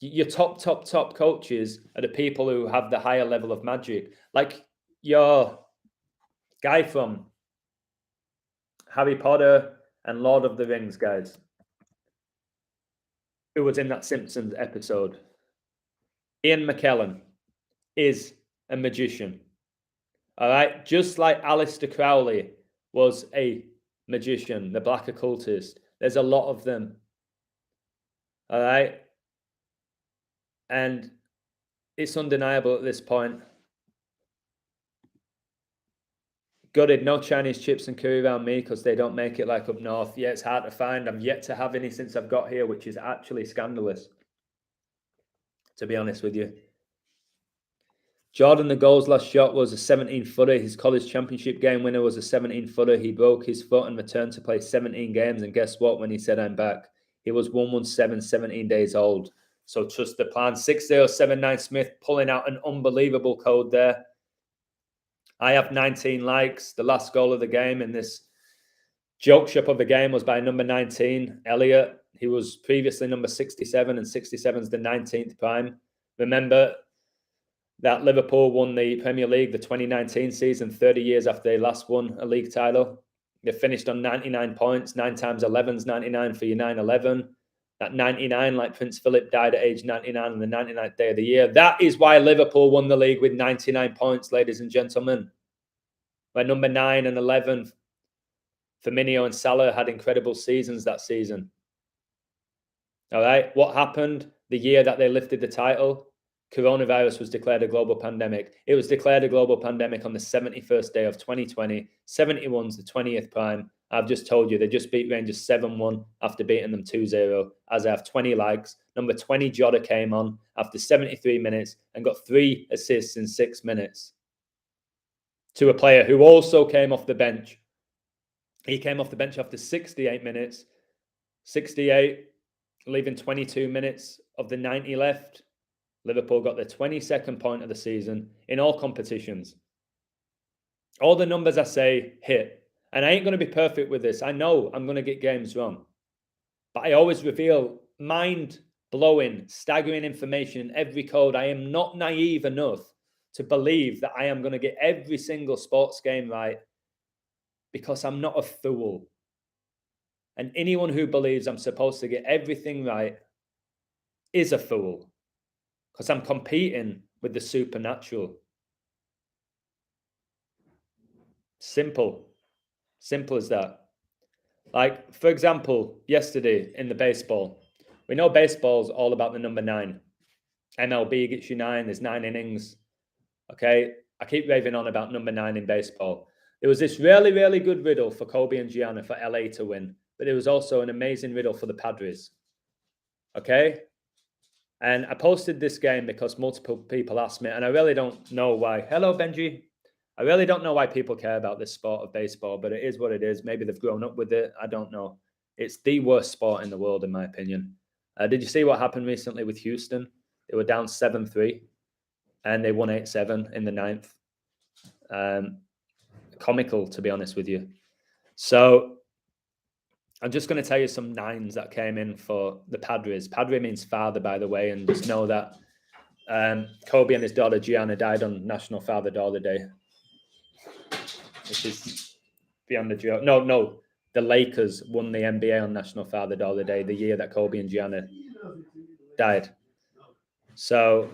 Your top coaches are the people who have the higher level of magic. Like your guy from Harry Potter and Lord of the Rings, guys, who was in that Simpsons episode. Ian McKellen is a magician. All right. Just like Aleister Crowley was a magician, the black occultist. There's a lot of them. All right. And it's undeniable at this point. Gutted, no Chinese chips and curry around me because they don't make it like up north. Yeah, it's hard to find. I've yet to have any since I've got here, which is actually scandalous, to be honest with you. Jordan, the goal's last shot was a 17-footer. His college championship game winner was a 17-footer. He broke his foot and returned to play 17 games. And guess what? When he said, I'm back, he was 117, 17 days old. So trust the plan. 6079 Smith pulling out an unbelievable code there. I have 19 likes. The last goal of the game in this joke shop of the game was by number 19, Elliot. He was previously number 67, and 67 is the 19th prime. Remember that Liverpool won the Premier League the 2019 season, 30 years after they last won a league title. They finished on 99 points. 9 times 11 is 99 for your 9/11. That 99, like Prince Philip, died at age 99 on the 99th day of the year. That is why Liverpool won the league with 99 points, ladies and gentlemen. Where number 9 and 11, Firmino and Salah, had incredible seasons that season. All right. What happened the year that they lifted the title? Coronavirus was declared a global pandemic. It was declared a global pandemic on the 71st day of 2020. 71's the 20th prime. I've just told you they just beat Rangers 7-1 after beating them 2-0. As I have 20 likes. Number 20, Jota, came on after 73 minutes and got 3 assists in 6 minutes. To a player who also came off the bench. He came off the bench after 68 minutes. 68, leaving 22 minutes of the 90 left. Liverpool got their 22nd point of the season in all competitions. All the numbers I say hit. And I ain't going to be perfect with this. I know I'm going to get games wrong. But I always reveal mind-blowing, staggering information in every code. I am not naive enough to believe that I am going to get every single sports game right, because I'm not a fool. And anyone who believes I'm supposed to get everything right is a fool, because I'm competing with the supernatural. Simple as that. Like, for example, yesterday in the baseball, We know baseball's all about the number 9. MLB gets you 9. There's 9 innings. Okay, I keep raving on about number 9 in baseball. There was this really, really good riddle for Kobe and Gianna for LA to win, but there was also an amazing riddle for the Padres. Okay, and I posted this game because multiple people asked me, and I really don't know why. Hello, Benji. I really don't know why people care about this sport of baseball, but it is what it is. Maybe they've grown up with it. I don't know. It's the worst sport in the world, in my opinion. Did you see what happened recently with Houston? They were down 7-3, and they won 8-7 in the 9th. Comical, to be honest with you. So I'm just going to tell you some 9s that came in for the Padres. Padre means father, by the way, and just know that Kobe and his daughter Gianna died on National Father-Daughter Day, which is beyond the joke. No, the Lakers won the NBA on National Father-Daughter Day, the year that Kobe and Gianna died. So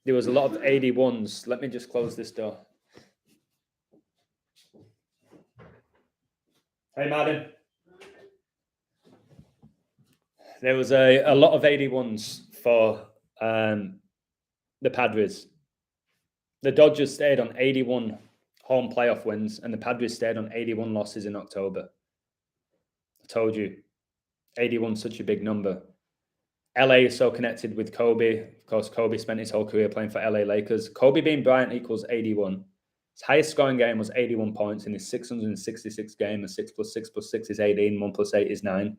there was a lot of 81s. Let me just close this door. Hey, Martin. There was a lot of 81s for the Padres. The Dodgers stayed on 81 home playoff wins, and the Padres stayed on 81 losses in October. I told you, 81 is such a big number. LA is so connected with Kobe. Of course, Kobe spent his whole career playing for LA Lakers. Kobe being Bryant equals 81. His highest scoring game was 81 points in his 666 game. A 6 + 6 + 6 is 18. 1 + 8 is 9.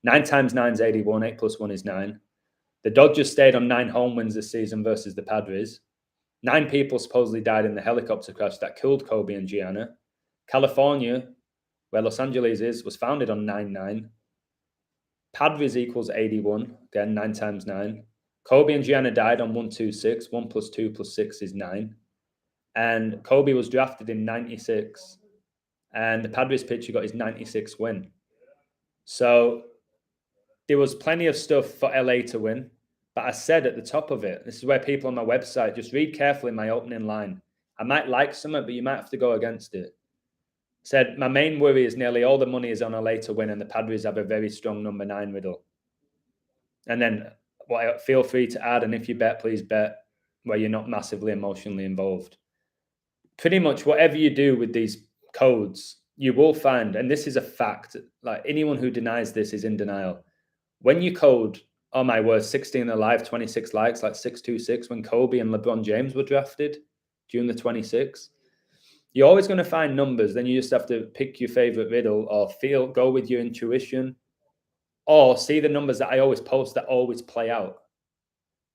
9 times 9 is 81. 8 + 1 is 9. The Dodgers stayed on 9 home wins this season versus the Padres. 9 people supposedly died in the helicopter crash that killed Kobe and Gianna. California, where Los Angeles is, was founded on 9-9. Padres equals 81. Again, 9 times 9. Kobe and Gianna died on 126. 1 + 2 + 6 is 9. And Kobe was drafted in 96. And the Padres pitcher got his 96th win. So there was plenty of stuff for LA to win. But I said at the top of it, this is where people on my website, just read carefully my opening line. I might like something, but you might have to go against it. Said, my main worry is nearly all the money is on LA to win, and the Padres have a very strong number 9 riddle. And then feel free to add, and if you bet, please bet where you're not massively emotionally involved. Pretty much whatever you do with these codes, you will find, and this is a fact, like anyone who denies this is in denial. When you code, oh my word, 16 alive, 26 likes, like 626, when Kobe and LeBron James were drafted, June the 26th, you're always going to find numbers. Then you just have to pick your favorite riddle or go with your intuition, or see the numbers that I always post that always play out.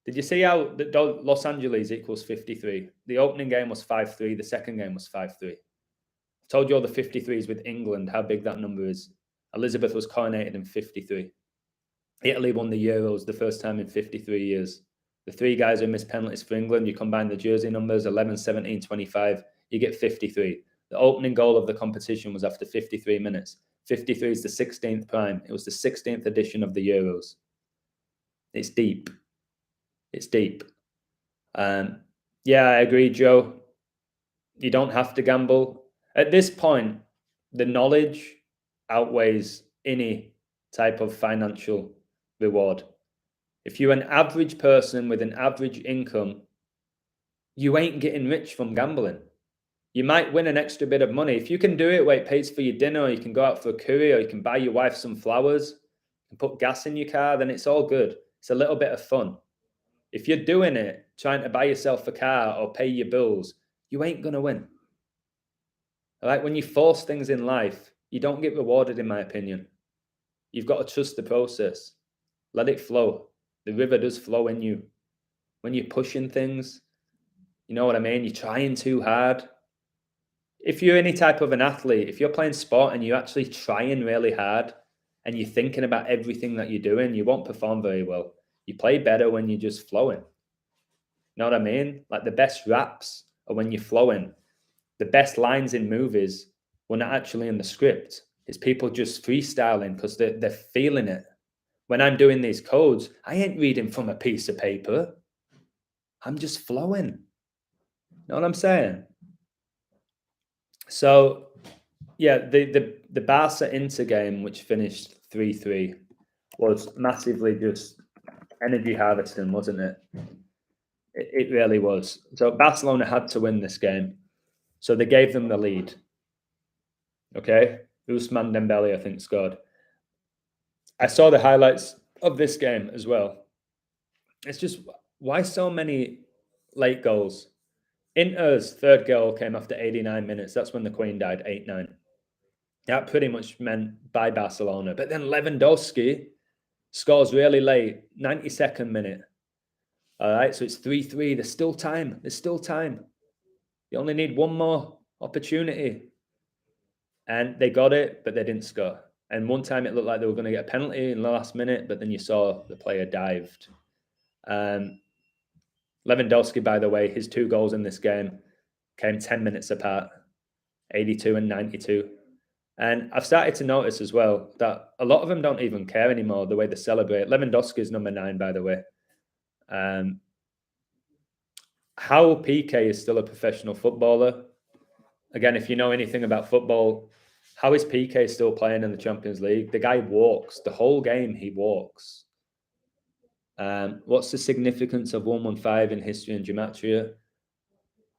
Did you see how Los Angeles equals 53? The opening game was 5-3. The second game was 5-3. I told you all the 53s with England, how big that number is. Elizabeth was coronated in 53. Italy won the Euros the first time in 53 years. The 3 guys who missed penalties for England, you combine the jersey numbers, 11, 17, 25, you get 53. The opening goal of the competition was after 53 minutes. 53 is the 16th prime. It was the 16th edition of the Euros. It's deep. It's deep. Yeah, I agree, Joe. You don't have to gamble. At this point, the knowledge outweighs any type of financial reward. If you're an average person with an average income, you ain't getting rich from gambling. You might win an extra bit of money. If you can do it where it pays for your dinner, or you can go out for a curry, or you can buy your wife some flowers and put gas in your car, then it's all good. It's a little bit of fun. If you're doing it, trying to buy yourself a car or pay your bills, you ain't going to win. All right? When you force things in life, you don't get rewarded, in my opinion. You've got to trust the process. Let it flow. The river does flow in you. When you're pushing things, you know what I mean? You're trying too hard. If you're any type of an athlete, if you're playing sport and you're actually trying really hard and you're thinking about everything that you're doing, you won't perform very well. You play better when you're just flowing. You know what I mean? Like the best raps are when you're flowing. The best lines in movies were not actually in the script. It's people just freestyling because they're feeling it. When I'm doing these codes, I ain't reading from a piece of paper. I'm just flowing. You know what I'm saying? So, yeah, the Barca Inter game, which finished 3-3, was massively just energy harvesting, wasn't it? It really was. So Barcelona had to win this game. So they gave them the lead. Okay? Ousmane Dembele, I think, scored. I saw the highlights of this game as well. It's just, why so many late goals? Inter's third goal came after 89 minutes. That's when the Queen died, 8-9. That pretty much meant by Barcelona. But then Lewandowski scores really late, 92nd minute. All right, so it's 3-3. There's still time. There's still time. You only need one more opportunity. And they got it, but they didn't score. And one time it looked like they were going to get a penalty in the last minute, but then you saw the player dived. Lewandowski, by the way, his 2 goals in this game came 10 minutes apart, 82 and 92. And I've started to notice as well that a lot of them don't even care anymore the way they celebrate. Lewandowski is number 9, by the way. How PK is still a professional footballer. Again, if you know anything about football, how is PK still playing in the Champions League? The guy walks. The whole game, he walks. What's the significance of 115 in history and Gematria?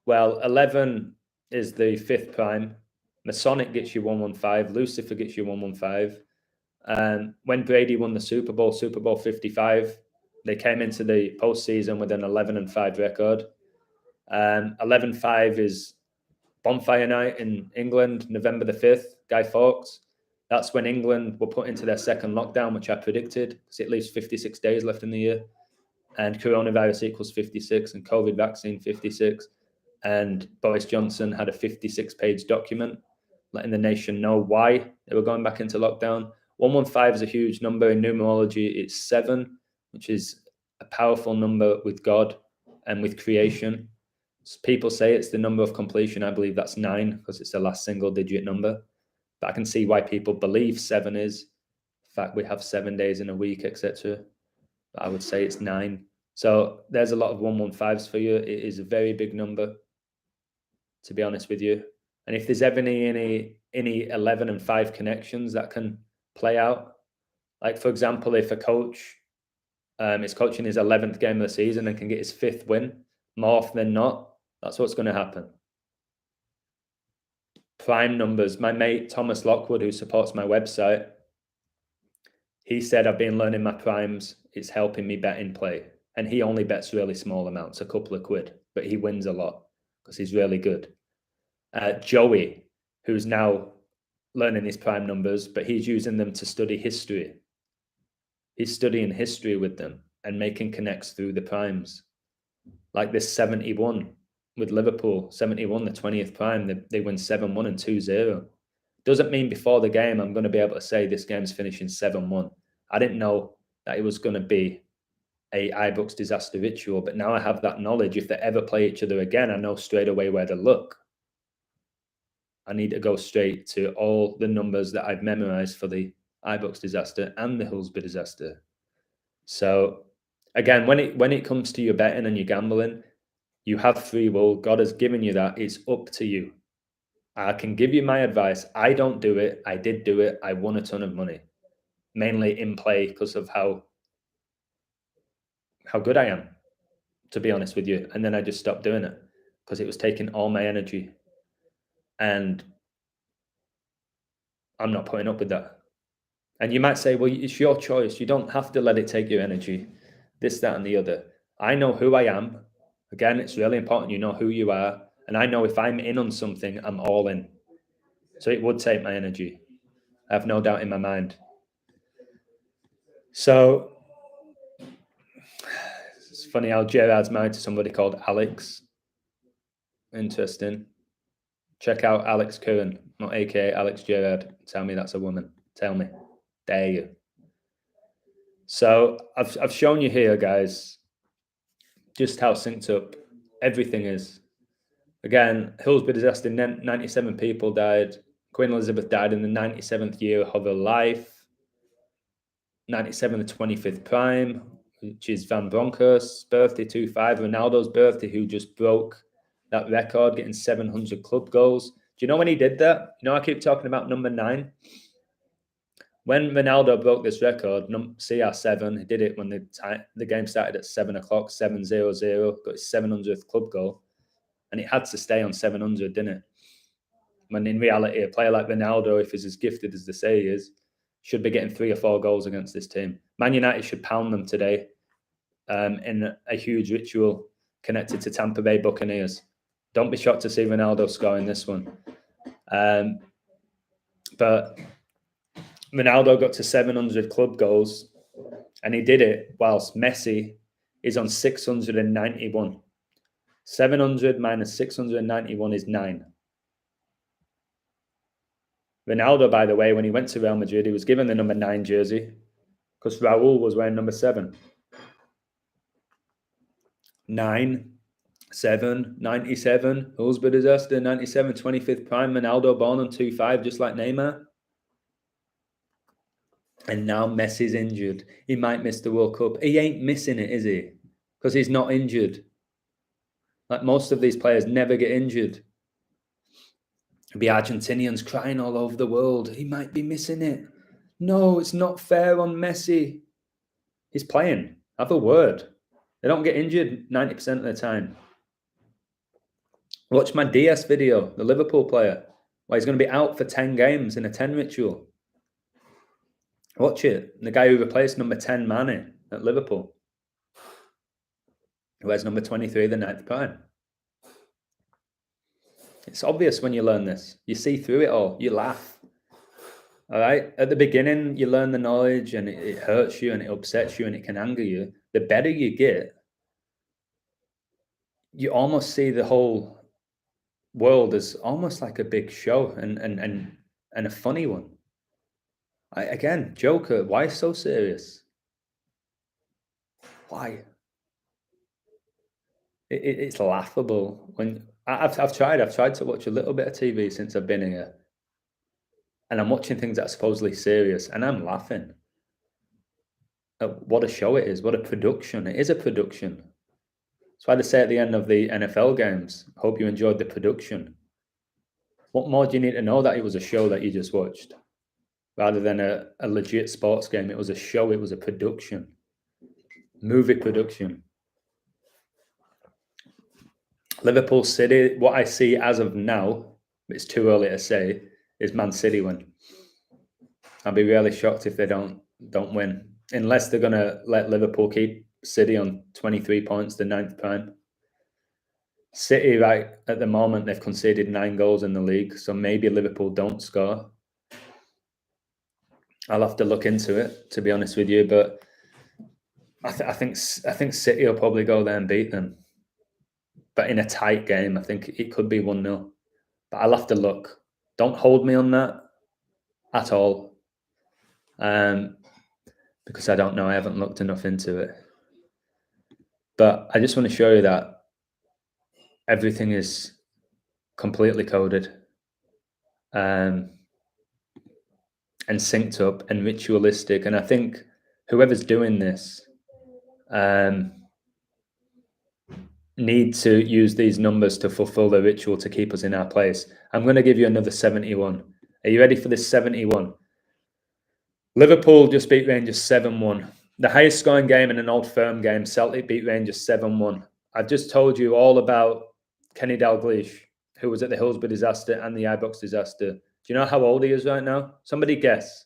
Well, 11 is the 5th prime. Masonic gets you 115. Lucifer gets you 115. When Brady won the Super Bowl 55, they came into the postseason with an 11-5 record. 11-5 is Bonfire Night in England, November the 5th, Guy Fawkes. That's when England were put into their second lockdown, which I predicted, because it leaves 56 days left in the year. And coronavirus equals 56, and COVID vaccine 56. And Boris Johnson had a 56-page document letting the nation know why they were going back into lockdown. 115 is a huge number. In numerology, it's 7, which is a powerful number with God and with creation. People say it's the number of completion. I believe that's 9 because it's the last single-digit number. But I can see why people believe 7 is. In fact, we have 7 days in a week, etc. I would say it's 9. So there's a lot of 115s for you. It is a very big number, to be honest with you. And if there's ever any 11 and 5 connections that can play out, like for example, if a coach is coaching his 11th game of the season and can get his 5th win, more often than not, that's what's going to happen. Prime numbers. My mate Thomas Lockwood, who supports my website, he said, I've been learning my primes. It's helping me bet in play. And he only bets really small amounts, a couple of quid, but he wins a lot because he's really good. Joey, who's now learning his prime numbers, but he's using them to study history. He's studying history with them and making connects through the primes. Like this 71 with Liverpool, 71, the 20th prime, they win 7-1 and 2-0. Doesn't mean before the game I'm going to be able to say this game's finishing 7-1. I didn't know that it was going to be a Ibrox disaster ritual, but now I have that knowledge. If they ever play each other again, I know straight away where to look. I need to go straight to all the numbers that I've memorized for the Ibrox disaster and the Hillsborough disaster. So again, when it comes to your betting and your gambling, you have free will. God has given you that. It's up to you. I can give you my advice. I don't do it. I did do it. I won a ton of money, mainly in play because of how good I am, to be honest with you. And then I just stopped doing it because it was taking all my energy. And I'm not putting up with that. And you might say, well, it's your choice. You don't have to let it take your energy, this, that, and the other. I know who I am. Again, it's really important you know who you are. And I know if I'm in on something, I'm all in. So it would take my energy. I have no doubt in my mind. So it's funny how Gerard's married to somebody called Alex. Interesting. Check out Alex Curran, not AKA Alex Gerard. Tell me that's a woman. Tell me. Dare you. So I've shown you here, guys, just how synced up everything is. Again, Hillsborough disaster, 97 people died. Queen Elizabeth died in the 97th year of her life. 97, the 25th prime, which is Van Bronckhorst's birthday, 25. Ronaldo's birthday, who just broke that record, getting 700 club goals. Do you know when he did that? You know, I keep talking about number 9. When Ronaldo broke this record, CR7, he did it when the game started at 7 o'clock, 7:00, got his 700th club goal. And it had to stay on 700, didn't it? When in reality, a player like Ronaldo, if he's as gifted as they say he is, should be getting 3 or 4 goals against this team. Man United should pound them today in a huge ritual connected to Tampa Bay Buccaneers. Don't be shocked to see Ronaldo scoring this one. But Ronaldo got to 700 club goals, and he did it whilst Messi is on 691. 700 minus 691 is 9. Ronaldo, by the way, when he went to Real Madrid, he was given the number 9 jersey because Raul was wearing number 7. 9, 7, 97, Hillsborough disaster, 97, 25th prime, Ronaldo born on 2-5, just like Neymar. And now Messi's injured. He might miss the World Cup. He ain't missing it, is he? Because he's not injured. Like most of these players never get injured. There'll be Argentinians crying all over the world. He might be missing it. No, it's not fair on Messi. He's playing. Have a word. They don't get injured 90% of the time. Watch my DS video, the Liverpool player, where he's going to be out for 10 games in a 10 ritual. Watch it. The guy who replaced number 10 Mane at Liverpool. Who wears number 23, the 9th prime. It's obvious when you learn this. You see through it all. You laugh. All right? At the beginning, you learn the knowledge and it hurts you and it upsets you and it can anger you. The better you get, you almost see the whole world as almost like a big show and a funny one. Again, Joker, why so serious? Why? It's laughable. When I've tried to watch a little bit of TV since I've been here, and I'm watching things that are supposedly serious, and I'm laughing at what a show it is, what a production. It is a production. That's why they say at the end of the NFL games, hope you enjoyed the production. What more do you need to know that it was a show that you just watched? Rather than a legit sports game, it was a show, it was a production. Movie production. Liverpool City, what I see as of now, it's too early to say, is Man City win. I'll be really shocked if they don't win. Unless they're going to let Liverpool keep City on 23 points, the 9th prime. City, right, at the moment, they've conceded 9 goals in the league, so maybe Liverpool don't score. I'll have to look into it, to be honest with you, but I think City will probably go there and beat them. But in a tight game, I think it could be 1-0. But I'll have to look. Don't hold me on that at all. Because I don't know. I haven't looked enough into it. But I just want to show you that everything is completely coded. And synced up and ritualistic. And I think whoever's doing this need to use these numbers to fulfill the ritual to keep us in our place. I'm going to give you another 71. Are you ready for this 71? Liverpool just beat Rangers 7-1. The highest scoring game in an Old Firm game, Celtic beat Rangers 7-1. I've just told you all about Kenny Dalglish, who was at the Hillsborough disaster and the Ibrox disaster. Do you know how old he is right now? Somebody guess.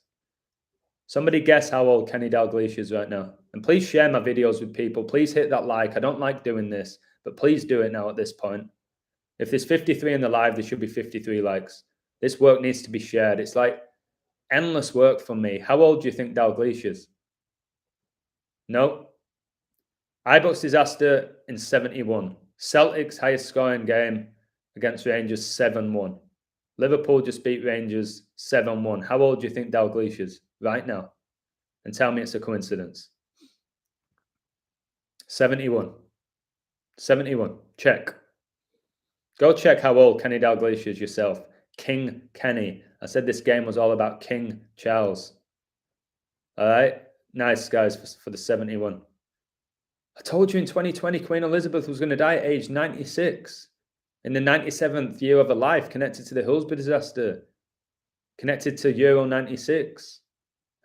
Somebody guess how old Kenny Dalglish is right now. And please share my videos with people. Please hit that like. I don't like doing this, but please do it now at this point. If there's 53 in the live, there should be 53 likes. This work needs to be shared. It's like endless work for me. How old do you think Dalglish is? No. Ibrox disaster in 71. Celtic's highest scoring game against Rangers 7-1. Liverpool just beat Rangers 7-1. How old do you think Dalglish is right now? And tell me it's a coincidence. 71. 71. Check. Go check how old Kenny Dalglish is yourself. King Kenny. I said this game was all about King Charles. All right? Nice, guys, for the 71. I told you in 2020 Queen Elizabeth was going to die at age 96. In the 97th year of her life, connected to the Hillsborough disaster, connected to Euro 96.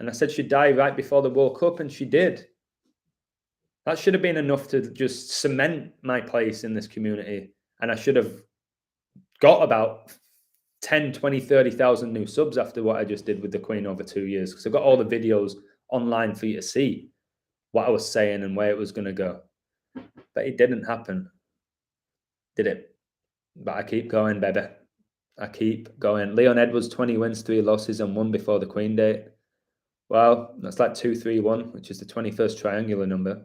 And I said she'd die right before the World Cup, and she did. That should have been enough to just cement my place in this community. And I should have got about 10, 20, 30,000 new subs after what I just did with the Queen over 2 years. Because I've got all the videos online for you to see what I was saying and where it was going to go. But it didn't happen, did it? But I keep going, baby. I keep going. Leon Edwards, 20 wins, 3 losses, and 1 before the Queen date. Well, that's like 231, which is the 21st triangular number.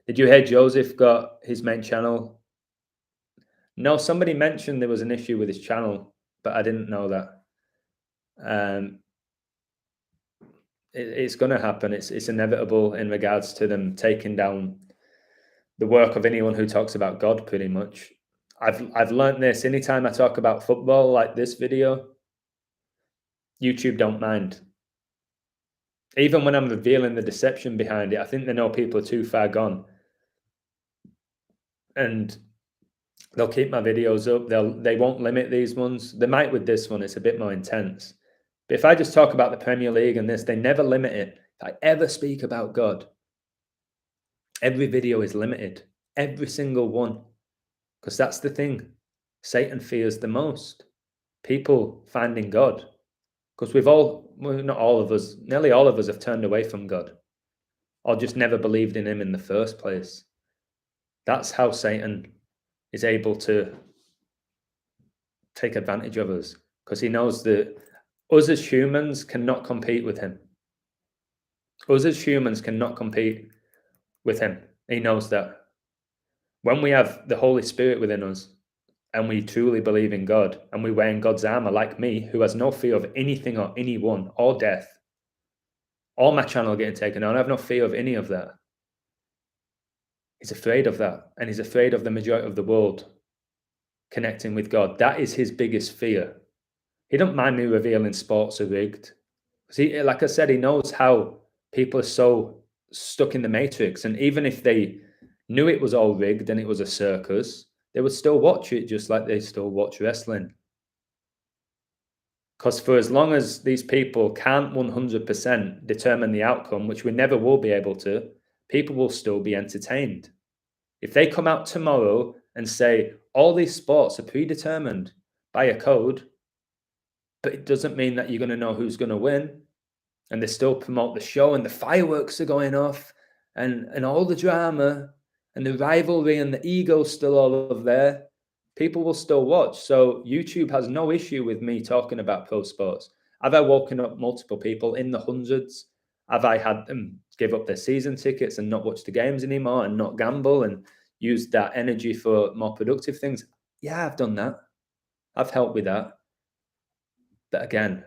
Did you hear Joseph got his main channel? No, somebody mentioned there was an issue with his channel, but I didn't know that. It's going to happen. It's inevitable in regards to them taking down the work of anyone who talks about God, pretty much. I've learned this. Anytime I talk about football, like this video, YouTube don't mind. Even when I'm revealing the deception behind it, I think they know people are too far gone, and they'll keep my videos up. They won't limit these ones. They might with this one. It's a bit more intense. But if I just talk about the Premier League and this, they never limit it. If I ever speak about God, every video is limited. Every single one. Because that's the thing. Satan fears the most. People finding God. Because not all of us, nearly all of us have turned away from God. Or just never believed in him in the first place. That's how Satan is able to take advantage of us. Because he knows that us as humans cannot compete with him. Us as humans cannot compete with him. He knows that. When we have the Holy Spirit within us and we truly believe in God and we wear in God's armor, like me, who has no fear of anything or anyone or death, or my channel getting taken down, I have no fear of any of that. He's afraid of that. And he's afraid of the majority of the world connecting with God. That is his biggest fear. He don't mind me revealing sports are rigged. See, like I said, he knows how people are so stuck in the matrix. And even if they knew it was all rigged and it was a circus, they would still watch it just like they still watch wrestling. Because for as long as these people can't 100% determine the outcome, which we never will be able to, people will still be entertained. If they come out tomorrow and say all these sports are predetermined by a code, but it doesn't mean that you're going to know who's going to win, and they still promote the show and the fireworks are going off and all the drama and the rivalry and the ego still all of there, people will still watch. So YouTube has no issue with me talking about pro sports. Have I woken up multiple people in the hundreds? Have I had them give up their season tickets and not watch the games anymore and not gamble and use that energy for more productive things? Yeah, I've done that. I've helped with that. But again,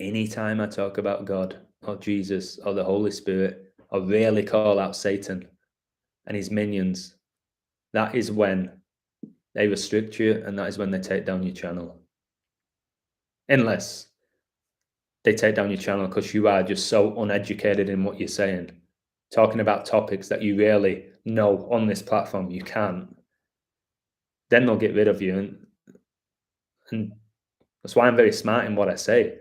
anytime I talk about God or Jesus or the Holy Spirit, I rarely call out Satan and his minions. That is when they restrict you, and that is when they take down your channel. Unless they take down your channel because you are just so uneducated in what you're saying, talking about topics that you rarely know on this platform. You can't. Then they'll get rid of you, and that's why I'm very smart in what I say.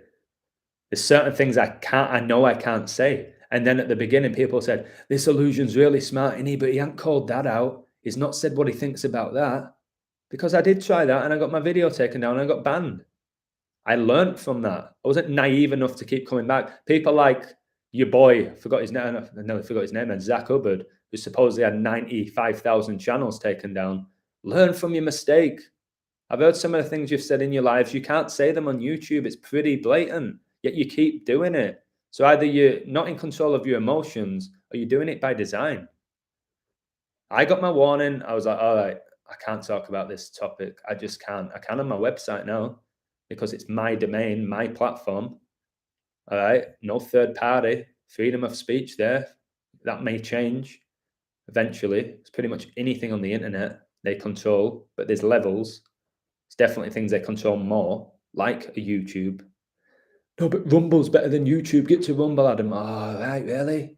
There's certain things I know I can't say. And then at the beginning, people said, this illusion's really smart, but he hasn't called that out. He's not said what he thinks about that. Because I did try that and I got my video taken down and I got banned. I learned from that. I wasn't naive enough to keep coming back. People like your boy, forgot his name, and Zach Hubbard, who supposedly had 95,000 channels taken down. Learn from your mistake. I've heard some of the things you've said in your lives. You can't say them on YouTube. It's pretty blatant, yet you keep doing it. So either you're not in control of your emotions or you're doing it by design. I got my warning. I was like, all right, I can't talk about this topic. I just can't. I can on my website now because it's my domain, my platform. All right, no third party, freedom of speech there. That may change eventually. It's pretty much anything on the internet they control, but there's levels. It's definitely things they control more, like a YouTube. No, but Rumble's better than YouTube. Get to Rumble, Adam. Oh, right, really?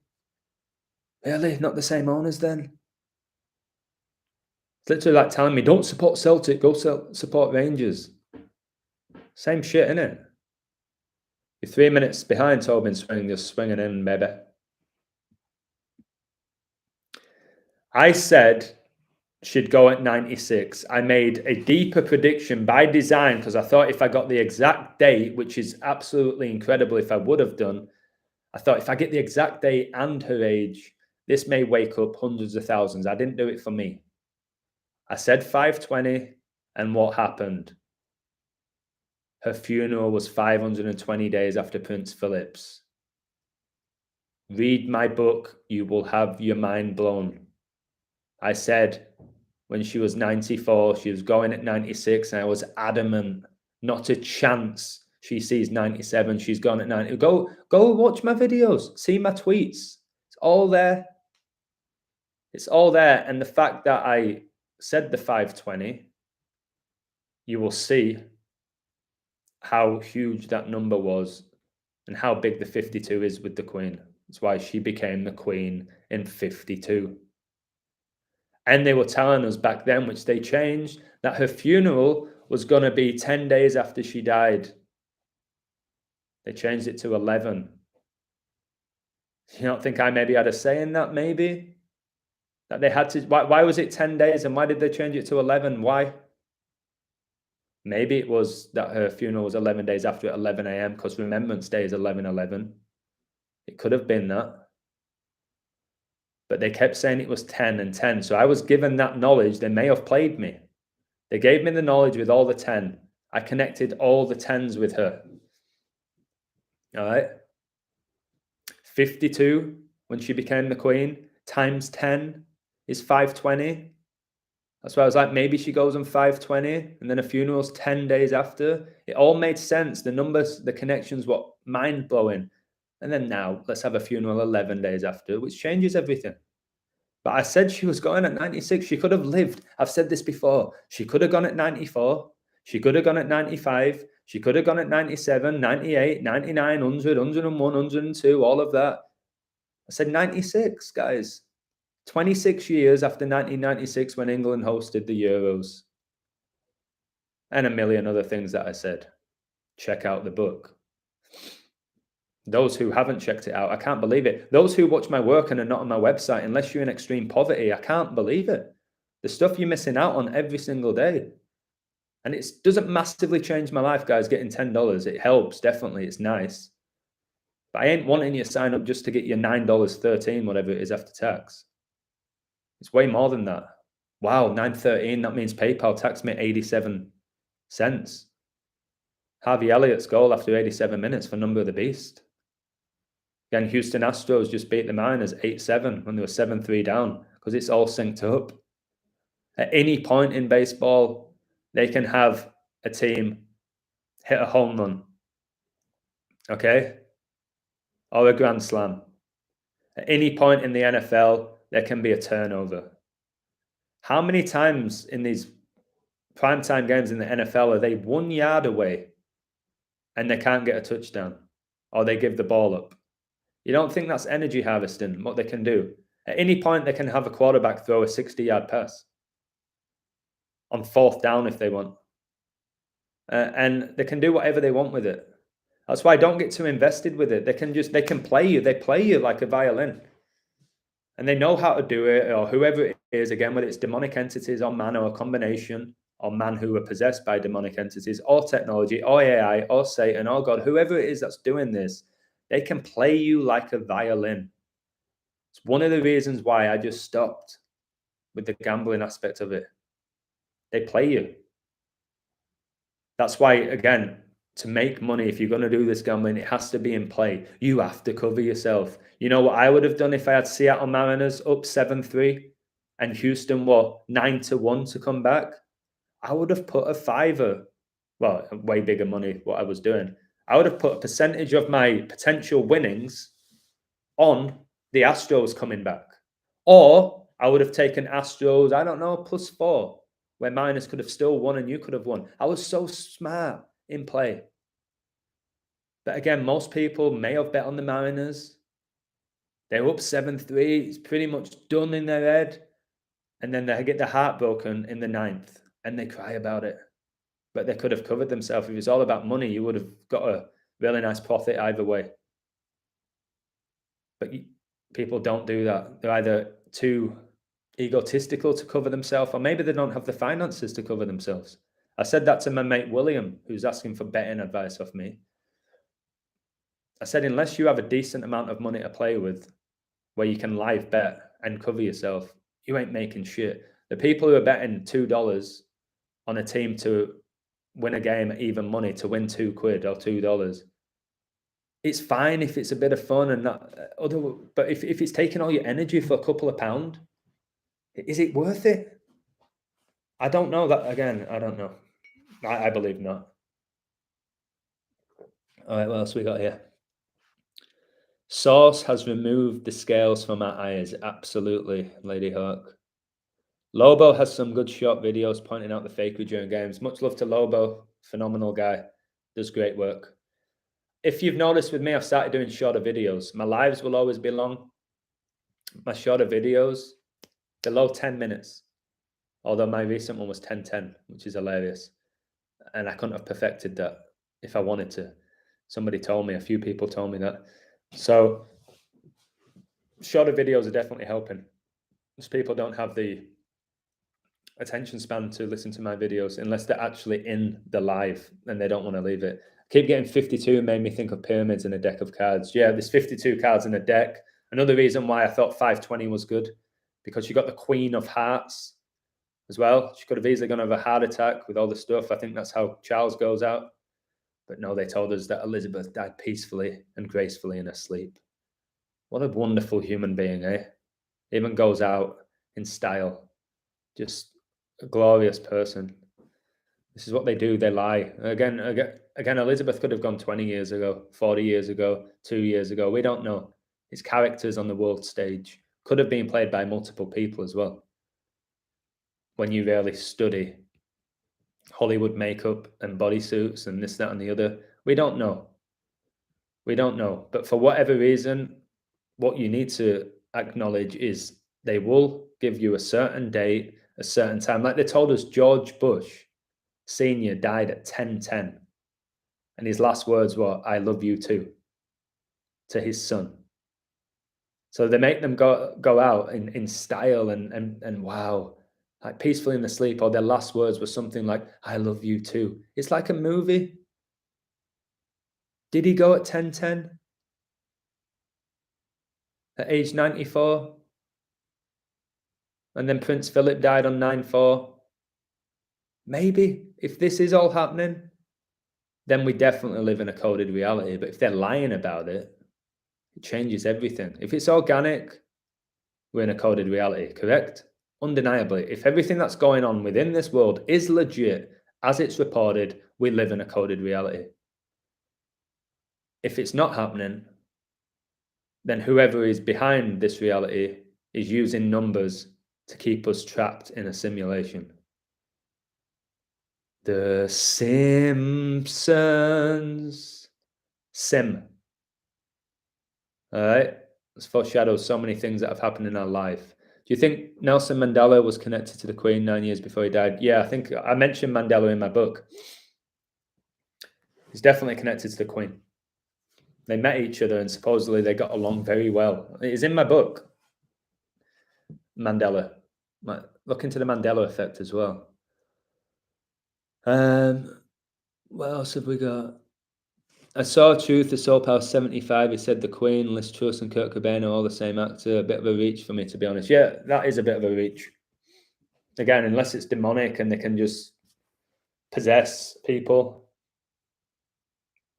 Really? Not the same owners then? It's literally like telling me, don't support Celtic, go support Rangers. Same shit, innit? You're 3 minutes behind Tobin swinging, just swinging in, baby. I said she'd go at 96. I made a deeper prediction by design because I thought if I got the exact date, which is absolutely incredible if I would have done, I thought if I get the exact date and her age, this may wake up hundreds of thousands. I didn't do it for me. I said 520, and what happened? Her funeral was 520 days after Prince Philip's. Read my book, you will have your mind blown. I said when she was 94, she was going at 96, and I was adamant, not a chance she sees 97, she's gone at 90. Go watch my videos, see my tweets. It's all there. It's all there. And the fact that I said the 520, you will see how huge that number was and how big the 52 is with the Queen. That's why she became the Queen in 52. And they were telling us back then, which they changed, that her funeral was going to be 10 days after she died. They changed it to 11. You don't think I maybe had a say in that, maybe? That they had to, why was it 10 days and why did they change it to 11? Why? Maybe it was that her funeral was 11 days after at 11 a.m. because Remembrance Day is 11/11. It could have been that. But they kept saying it was 10 and 10. So I was given that knowledge. They may have played me. They gave me the knowledge with all the 10. I connected all the 10s with her. All right. 52 when she became the Queen times 10 is 520. That's why I was like, maybe she goes on 520 and then a funeral's 10 days after. It all made sense. The numbers, the connections were mind blowing. And then now let's have a funeral 11 days after, which changes everything. But I said she was going at 96. She could have lived. I've said this before. She could have gone at 94. She could have gone at 95. She could have gone at 97, 98, 99, 100, 101, 102, all of that. I said 96, guys. 26 years after 1996 when England hosted the Euros. And a million other things that I said. Check out the book. Those who haven't checked it out, I can't believe it. Those who watch my work and are not on my website, unless you're in extreme poverty, I can't believe it. The stuff you're missing out on every single day. And it doesn't massively change my life, guys, getting $10. It helps, definitely. It's nice. But I ain't wanting you to sign up just to get your $9.13, whatever it is after tax. It's way more than that. Wow, $9.13, that means PayPal taxed me 87 cents. Harvey Elliott's goal after 87 minutes for Number of the Beast. Again, Houston Astros just beat the Mariners 8-7 when they were 7-3 down because it's all synced up. At any point in baseball, they can have a team hit a home run, okay? Or a grand slam. At any point in the NFL, there can be a turnover. How many times in these primetime games in the NFL are they 1 yard away and they can't get a touchdown or they give the ball up? You don't think that's energy harvesting, what they can do? At any point, they can have a quarterback throw a 60-yard pass on 4th down if they want. And they can do whatever they want with it. That's why I don't get too invested with it. They can play you. They play you like a violin. And they know how to do it, or whoever it is, again, whether it's demonic entities or man or a combination, or man who are possessed by demonic entities, or technology, or AI, or Satan, or God, whoever it is that's doing this, they can play you like a violin. It's one of the reasons why I just stopped with the gambling aspect of it. They play you. That's why, again, to make money, if you're going to do this gambling, it has to be in play. You have to cover yourself. You know what I would have done if I had Seattle Mariners up 7-3 and Houston were 9-1 to come back? I would have put a fiver, well, way bigger money, what I was doing. I would have put a percentage of my potential winnings on the Astros coming back. Or I would have taken Astros, I don't know, +4, where Mariners could have still won and you could have won. I was so smart in play. But again, most people may have bet on the Mariners. They're up 7-3. It's pretty much done in their head. And then they get their heart broken in the 9th and they cry about it. But they could have covered themselves. If it's all about money, you would have got a Really nice profit either way. But people don't do that. They're either too egotistical to cover themselves, or maybe they don't have the finances to cover themselves. I said that to my mate William, who's asking for betting advice off me. I said, unless you have a decent amount of money to play with, where you can live bet and cover yourself, you ain't making shit. The people who are betting $2 on a team to win a game at even money, to win £2 or $2, it's fine if it's a bit of fun and that but if it's taking all your energy for a couple of pound, is it worth it? I don't know. That again, I don't know. I believe not. All right, what else we got here? Source has removed the scales from our eyes. Absolutely, Lady Hawk. Lobo has some good short videos pointing out the fakery during games. Much love to Lobo. Phenomenal guy. Does great work. If you've noticed with me, I've started doing shorter videos. My lives will always be long. My shorter videos, below 10 minutes. Although my recent one was 10:10, which is hilarious. And I couldn't have perfected that if I wanted to. Somebody told me, a few people told me that. So shorter videos are definitely helping. Because people don't have the attention span to listen to my videos unless they're actually in the live and they don't want to leave it. Keep getting 52 made me think of pyramids and a deck of cards. Yeah, there's 52 cards in a deck. Another reason why I thought 520 was good, because you got the Queen of Hearts as well. She could have easily gone have a heart attack with all the stuff. I think that's how Charles goes out. But no, they told us that Elizabeth died peacefully and gracefully in her sleep. What a wonderful human being, eh? Even goes out in style. Just a glorious person. This is what they do. They lie. Again, Elizabeth could have gone 20 years ago, 40 years ago, 2 years ago. We don't know. It's characters on the world stage. Could have been played by multiple people as well. When you really study Hollywood makeup and bodysuits and this, that, and the other, we don't know. We don't know. But for whatever reason, what you need to acknowledge is they will give you a certain date, a certain time. Like they told us George Bush Sr. died at 10:10. And his last words were, "I love you too," to his son. So they make them go out in style and wow, like peacefully in the sleep, or their last words were something like, "I love you too." It's like a movie. Did he go at 10:10? At age 94? And then Prince Philip died on 9/4? Maybe. If this is all happening, then we definitely live in a coded reality. But if they're lying about it, it changes everything. If it's organic, we're in a coded reality, correct? Undeniably. If everything that's going on within this world is legit, as it's reported, we live in a coded reality. If it's not happening, then whoever is behind this reality is using numbers to keep us trapped in a simulation. The Simpsons. Sim. All right. It's foreshadows so many things that have happened in our life. Do you think Nelson Mandela was connected to the Queen 9 years before he died? Yeah, I think I mentioned Mandela in my book. He's definitely connected to the Queen. They met each other and supposedly they got along very well. It is in my book, Mandela. Look into the Mandela effect as well. What else have we got? I saw Truth, the Soul Power 75. He said the Queen, Liz Truss, and Kurt Cobain are all the same actor. A bit of a reach for me, to be honest. Yeah, that is a bit of a reach. Again, unless it's demonic and they can just possess people,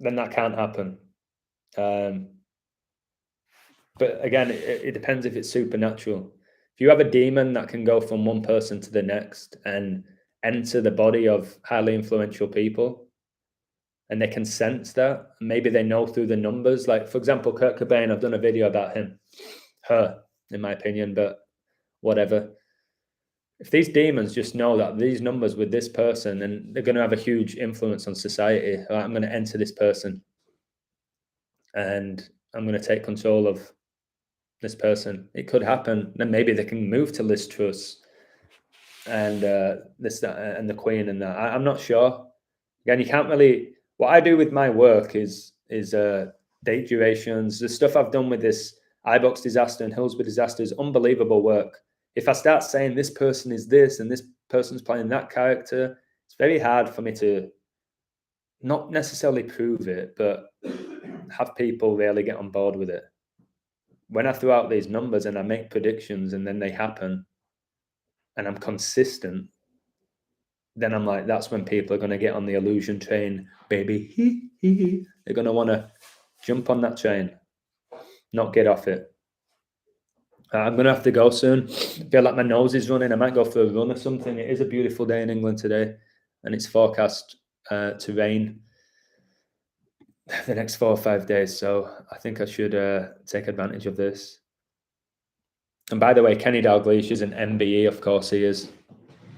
then that can't happen. But again, it depends if it's supernatural. If you have a demon that can go from one person to the next and enter the body of highly influential people, and they can sense that, maybe they know through the numbers. Like, for example, Kurt Cobain, I've done a video about him, her, in my opinion, but whatever. If these demons just know that these numbers with this person, and they're going to have a huge influence on society, right, I'm going to enter this person and I'm going to take control of this person. It could happen. Then maybe they can move to Liz Truss and this, that, and the Queen and that. I'm not sure. Again, you can't really. What I do with my work is his date durations, the stuff I've done with this Ibrox disaster and Hillsborough disaster is unbelievable work. If I start saying this person is this and this person's playing that character, it's very hard for me to not necessarily prove it, but have people really get on board with it. When I throw out these numbers and I make predictions and then they happen and I'm consistent, then I'm like, that's when people are going to get on the illusion train, baby. They're going to want to jump on that train, not get off it. I'm going to have to go soon. I feel like my nose is running. I might go for a run or something. It is a beautiful day in England today, and it's forecast to rain the next 4 or 5 days. So I think I should take advantage of this. And by the way, Kenny Dalglish is an MBE, of course he is.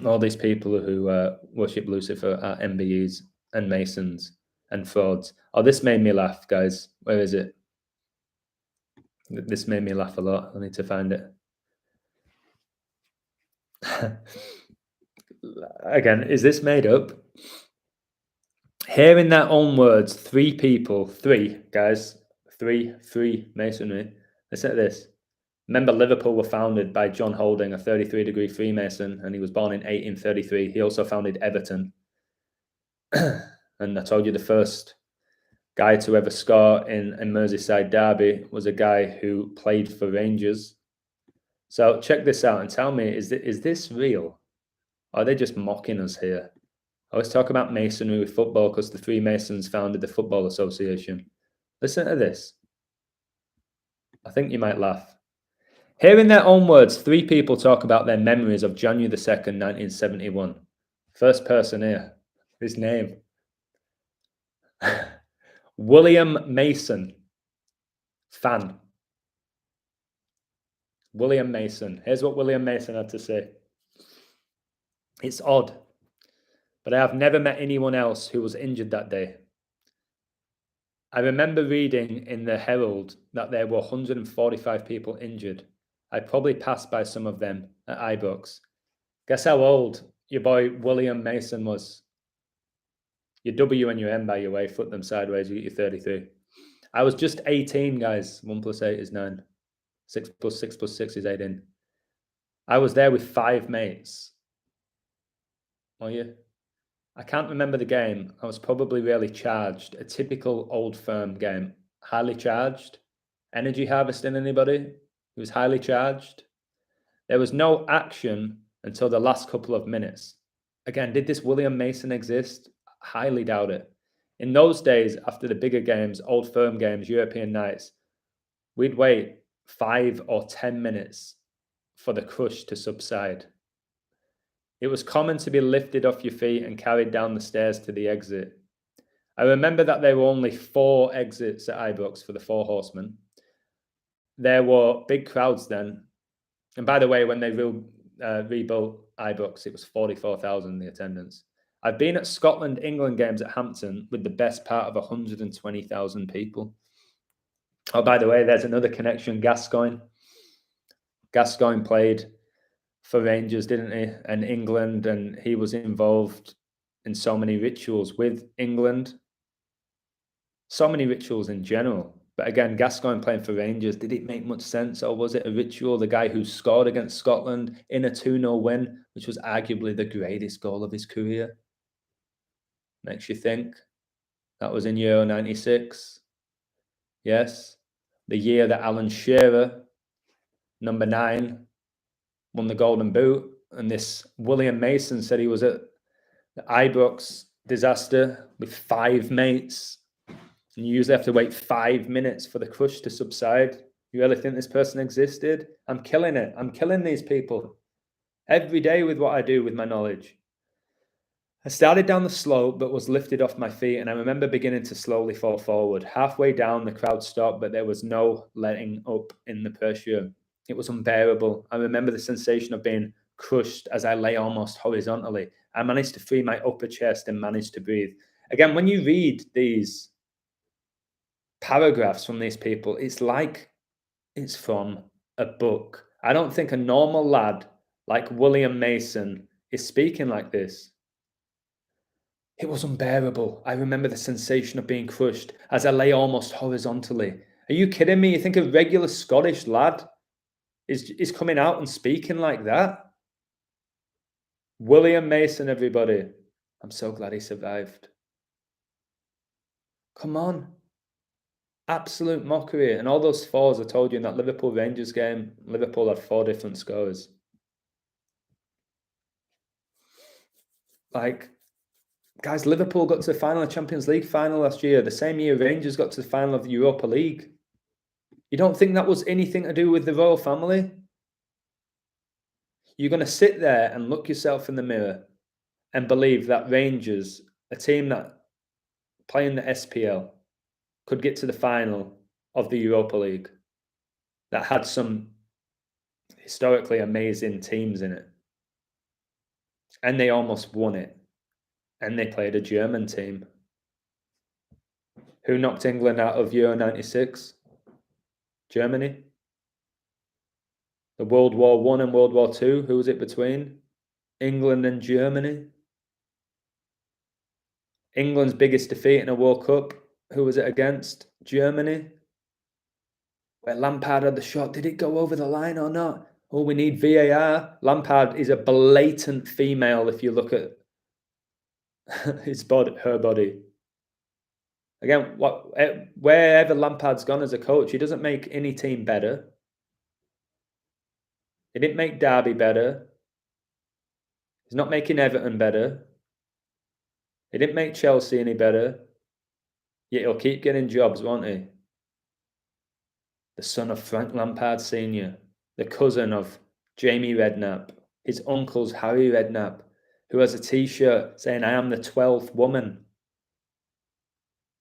All these people who worship Lucifer are MBEs and Masons and frauds. Oh, this made me laugh, guys. Where is it? This made me laugh a lot. I need to find it. Again, is this made up? Here in their own words, three guys, three Masonry. Listen to this. Remember, Liverpool were founded by John Holding, a 33-degree Freemason, and he was born in 1833. He also founded Everton. And I told you the first guy to ever score in a Merseyside derby was a guy who played for Rangers. So check this out and tell me, is this real? Or are they just mocking us here? I always talk about Masonry with football because the Freemasons founded the Football Association. Listen to this. I think you might laugh. Here in their own words, three people talk about their memories of January the 2nd, 1971. First person here. His name. William Mason. Fan. William Mason. Here's what William Mason had to say. It's odd, but I have never met anyone else who was injured that day. I remember reading in the Herald that there were 145 people injured. I probably passed by some of them at Ibrox. Guess how old your boy William Mason was? Your W and your M, by your way, flip them sideways, you get your 33. I was just 18, guys. 1 + 8 is 9. 6 + 6 + 6 is 18. I was there with 5 mates. Oh, yeah. I can't remember the game. I was probably really charged. A typical Old Firm game. Highly charged. Energy harvesting, anybody? It was highly charged. There was no action until the last couple of minutes. Again, did this William Mason exist? Highly doubt it. In those days, after the bigger games, Old Firm games, European nights, we'd wait 5 or 10 minutes for the crush to subside. It was common to be lifted off your feet and carried down the stairs to the exit. I remember that there were only 4 exits at Ibrox for the 4 horsemen. There were big crowds then. And by the way, when they rebuilt Ibrox, it was 44,000 the attendance. I've been at Scotland-England games at Hampton with the best part of 120,000 people. Oh, by the way, there's another connection, Gascoigne. Gascoigne played for Rangers, didn't he? And England, and he was involved in so many rituals with England. So many rituals in general. But again, Gascoigne playing for Rangers, did it make much sense? Or was it a ritual? The guy who scored against Scotland in a 2-0 win, which was arguably the greatest goal of his career. Makes you think. That was in Euro 96. Yes. The year that Alan Shearer, number 9, won the Golden Boot. And this William Mason said he was at the Ibrox disaster with 5 mates. And you usually have to wait 5 minutes for the crush to subside. You really think this person existed? I'm killing it. I'm killing these people every day with what I do with my knowledge. I started down the slope, but was lifted off my feet, and I remember beginning to slowly fall forward. Halfway down, the crowd stopped, but there was no letting up in the pressure. It was unbearable. I remember the sensation of being crushed as I lay almost horizontally. I managed to free my upper chest and managed to breathe. Again, when you read these paragraphs from these people, it's like it's from a book. I don't think a normal lad like William Mason is speaking like this. It was unbearable. I remember the sensation of being crushed as I lay almost horizontally. Are you kidding me? You think a regular Scottish lad is coming out and speaking like that? William Mason, everybody. I'm so glad he survived. Come on. Absolute mockery. And all those fours I told you in that Liverpool Rangers game, Liverpool had 4 different scorers. Like, guys, Liverpool got to the final of the Champions League final last year. The same year Rangers got to the final of the Europa League. You don't think that was anything to do with the royal family? You're going to sit there and look yourself in the mirror and believe that Rangers, a team that play in the SPL, could get to the final of the Europa League that had some historically amazing teams in it. And they almost won it. And they played a German team. Who knocked England out of Euro 96? Germany. The World War I and World War II, who was it between? England and Germany. England's biggest defeat in a World Cup, who was it against? Germany. Where Lampard had the shot, did it go over the line or not? Oh, we need VAR. Lampard is a blatant female if you look at his body, her body. Again, wherever Lampard's gone as a coach, he doesn't make any team better. He didn't make Derby better. He's not making Everton better. He didn't make Chelsea any better. Yet he'll keep getting jobs, won't he? The son of Frank Lampard Sr., the cousin of Jamie Redknapp, his uncle's Harry Redknapp, who has a t-shirt saying, "I am the 12th woman."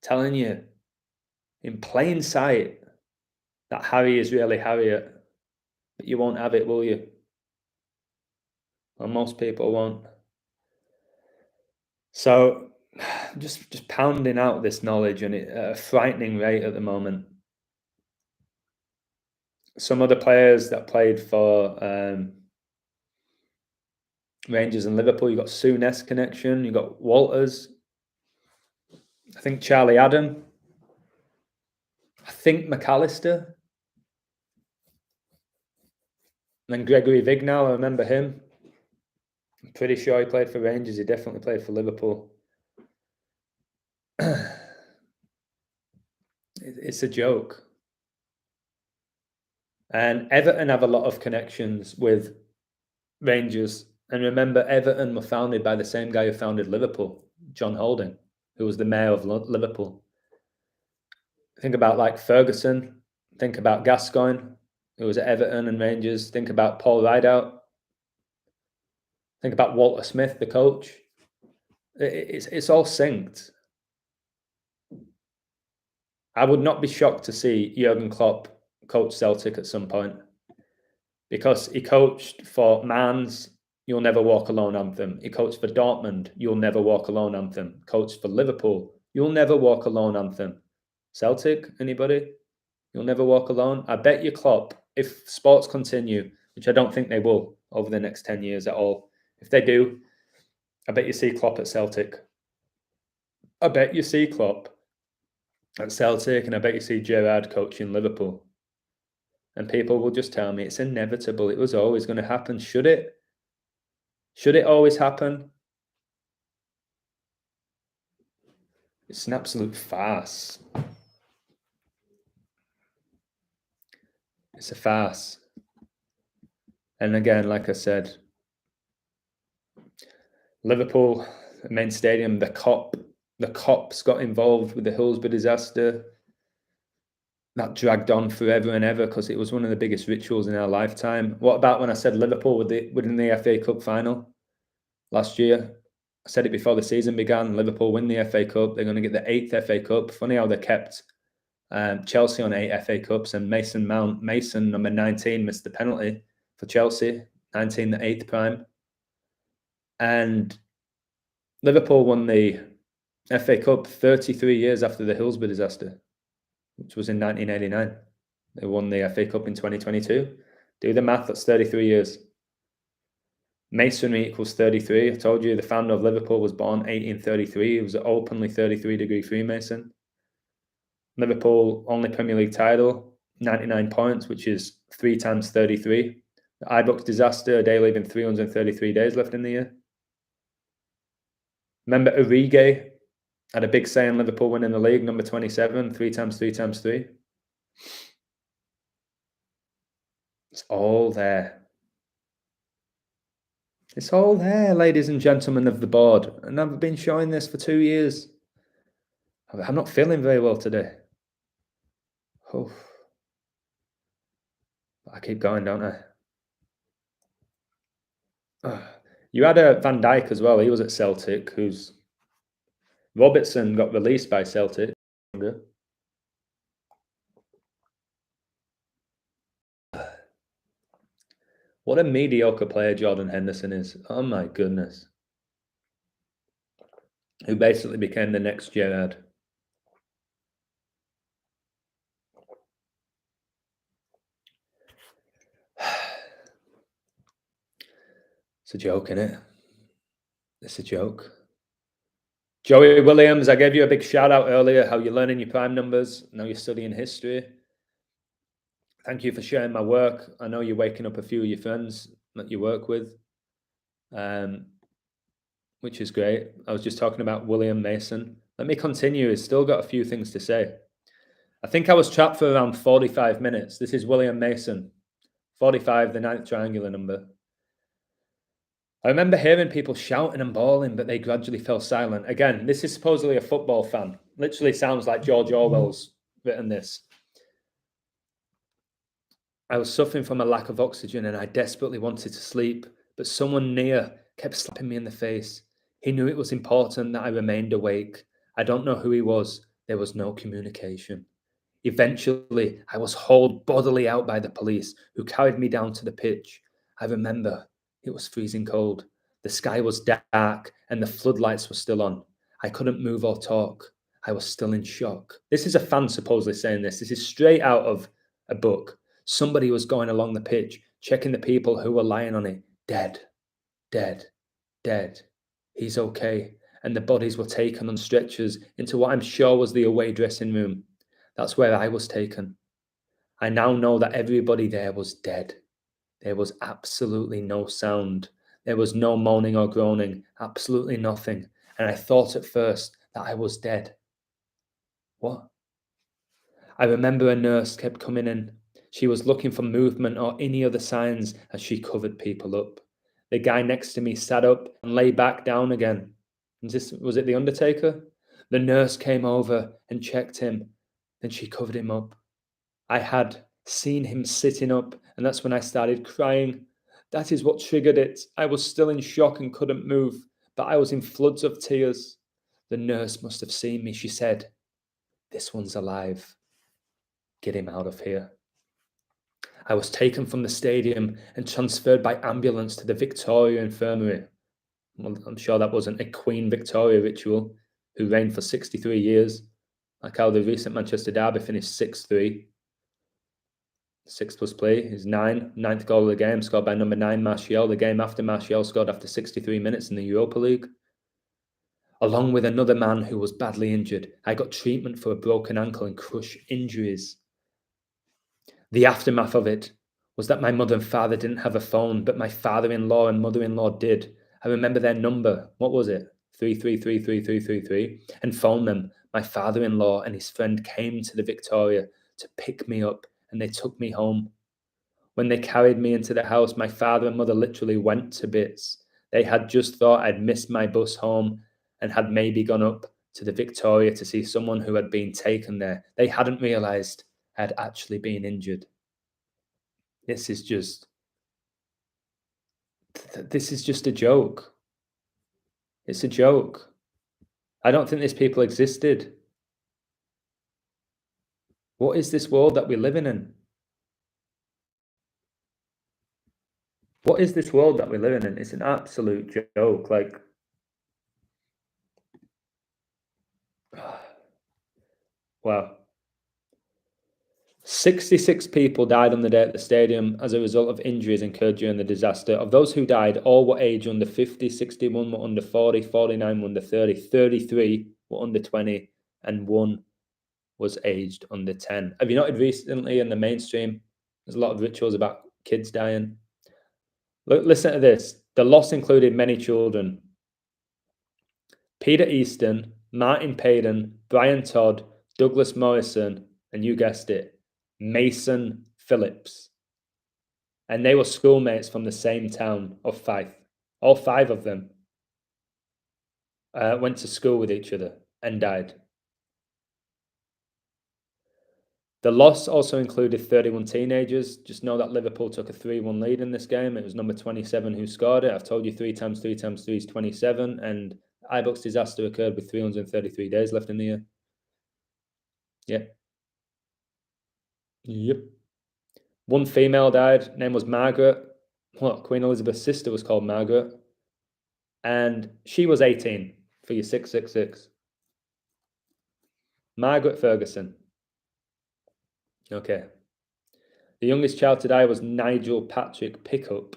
Telling you, in plain sight, that Harry is really Harriet. But you won't have it, will you? Well, most people won't. So, just pounding out this knowledge and at a frightening rate at the moment. Some other players that played for Rangers and Liverpool, you've got Souness connection, you've got Walters, I think Charlie Adam, I think McAllister, and then Gregory Vignal, I remember him. I'm pretty sure he played for Rangers, he definitely played for Liverpool. It's a joke. And Everton have a lot of connections with Rangers. And remember, Everton were founded by the same guy who founded Liverpool, John Holding, who was the mayor of Liverpool. Think about like Ferguson. Think about Gascoigne, who was at Everton and Rangers. Think about Paul Rideout. Think about Walter Smith, the coach. It's all synced. I would not be shocked to see Jurgen Klopp coach Celtic at some point, because he coached for Mainz, You'll Never Walk Alone anthem. He coached for Dortmund, You'll Never Walk Alone anthem. Coached for Liverpool, You'll Never Walk Alone anthem. Celtic, anybody? You'll Never Walk Alone. I bet you Klopp, if sports continue, which I don't think they will over the next 10 years at all, if they do, I bet you see Klopp at Celtic. I bet you see Klopp at Celtic, and I bet you see Gerrard coaching Liverpool. And people will just tell me it's inevitable. It was always going to happen. Should it? Should it always happen? It's an absolute farce. It's a farce. And again, like I said, Liverpool, main stadium, the cops got involved with the Hillsborough disaster. That dragged on forever and ever because it was one of the biggest rituals in our lifetime. What about when I said Liverpool would win the FA Cup final last year? I said it before the season began. Liverpool win the FA Cup. They're going to get the 8th FA Cup. Funny how they kept Chelsea on 8 FA Cups, and Mason, number 19, missed the penalty for Chelsea, 19, the 8th prime. And Liverpool won the FA Cup 33 years after the Hillsborough disaster, which was in 1989. They won the FA Cup in 2022. Do the math, that's 33 years. Masonry equals 33. I told you the founder of Liverpool was born 1833. He was an openly 33-degree Freemason. Liverpool only Premier League title, 99 points, which is 3 times 33. The Ibrox disaster, a day leaving 333 days left in the year. Remember Origi had a big say in Liverpool winning the league, number 27, 3 times 3 times 3. It's all there. It's all there, ladies and gentlemen of the board. And I've been showing this for 2 years. I'm not feeling very well today. Oh. I keep going, don't I? You had a Van Dijk as well. He was at Celtic, who's Robertson got released by Celtic. What a mediocre player Jordan Henderson is. Oh my goodness. Who basically became the next Gerrard. It's a joke, innit? It's a joke. Joey Williams, I gave you a big shout out earlier, how you're learning your prime numbers. Now you're studying history. Thank you for sharing my work. I know you're waking up a few of your friends that you work with, which is great. I was just talking about William Mason. Let me continue. He's still got a few things to say. I think I was trapped for around 45 minutes. This is William Mason, 45, the 9th triangular number. I remember hearing people shouting and bawling, but they gradually fell silent. Again, this is supposedly a football fan. Literally sounds like George Orwell's written this. I was suffering from a lack of oxygen and I desperately wanted to sleep, but someone near kept slapping me in the face. He knew it was important that I remained awake. I don't know who he was. There was no communication. Eventually, I was hauled bodily out by the police, who carried me down to the pitch. I remember it was freezing cold. The sky was dark and the floodlights were still on. I couldn't move or talk. I was still in shock. This is a fan supposedly saying this. This is straight out of a book. Somebody was going along the pitch, checking the people who were lying on it. Dead, dead, dead. He's okay. And the bodies were taken on stretchers into what I'm sure was the away dressing room. That's where I was taken. I now know that everybody there was dead. There was absolutely no sound. There was no moaning or groaning, absolutely nothing. And I thought at first that I was dead. What? I remember a nurse kept coming in. She was looking for movement or any other signs as she covered people up. The guy next to me sat up and lay back down again. Was it the Undertaker? The nurse came over and checked him. Then she covered him up. I had seen him sitting up, and that's when I started crying. That is what triggered it. I was still in shock and couldn't move, but I was in floods of tears. The nurse must have seen me. She said, "This one's alive. Get him out of here." I was taken from the stadium and transferred by ambulance to the Victoria Infirmary. Well, I'm sure that wasn't a Queen Victoria ritual, who reigned for 63 years, like how the recent Manchester derby finished 6-3. 6 plus play is 9. 9th goal of the game scored by number 9, Martial. The game after Martial scored after 63 minutes in the Europa League. Along with another man who was badly injured, I got treatment for a broken ankle and crush injuries. The aftermath of it was that my mother and father didn't have a phone, but my father-in-law and mother-in-law did. I remember their number. What was it? 33333333. And phoned them. My father-in-law and his friend came to the Victoria to pick me up, and they took me home. When they carried me into the house, my father and mother literally went to bits. They had just thought I'd missed my bus home and had maybe gone up to the Victoria to see someone who had been taken there. They hadn't realised I had actually been injured. This is just a joke. It's a joke. I don't think these people existed. What is this world that we're living in? What is this world that we're living in? It's an absolute joke. Like, wow. 66 people died on the day at the stadium as a result of injuries incurred during the disaster. Of those who died, all were aged under 50, 61 were under 40, 49 were under 30, 33 were under 20, and 1 was aged under 10. Have you noted recently in the mainstream, there's a lot of rituals about kids dying? Look, listen to this. The loss included many children. Peter Easton, Martin Payden, Brian Todd, Douglas Morrison, and you guessed it, Mason Phillips. And they were schoolmates from the same town of Fife. All 5 of them went to school with each other and died. The loss also included 31 teenagers. Just know that Liverpool took a 3-1 lead in this game. It was number 27 who scored it. I've told you 3 times 3 times 3 is 27. And Ibrox disaster occurred with 333 days left in the year. Yep. 1 female died. Name was Margaret. What? Queen Elizabeth's sister was called Margaret. And she was 18 for your 666. Margaret Ferguson. Okay. The youngest child to die was Nigel Patrick Pickup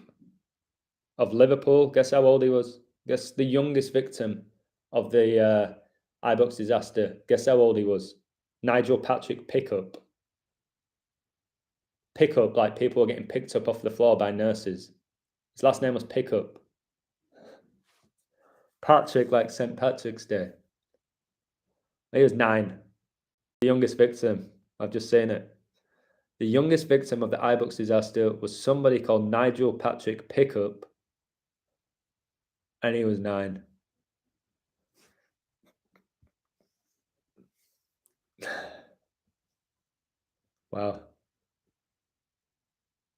of Liverpool. Guess how old he was? Guess the youngest victim of the Ibrox disaster. Guess how old he was? Nigel Patrick Pickup. Pickup, like people were getting picked up off the floor by nurses. His last name was Pickup. Patrick, like St. Patrick's Day. He was 9. The youngest victim. I've just seen it. The youngest victim of the Ibrox disaster was somebody called Nigel Patrick Pickup, and he was 9. Wow.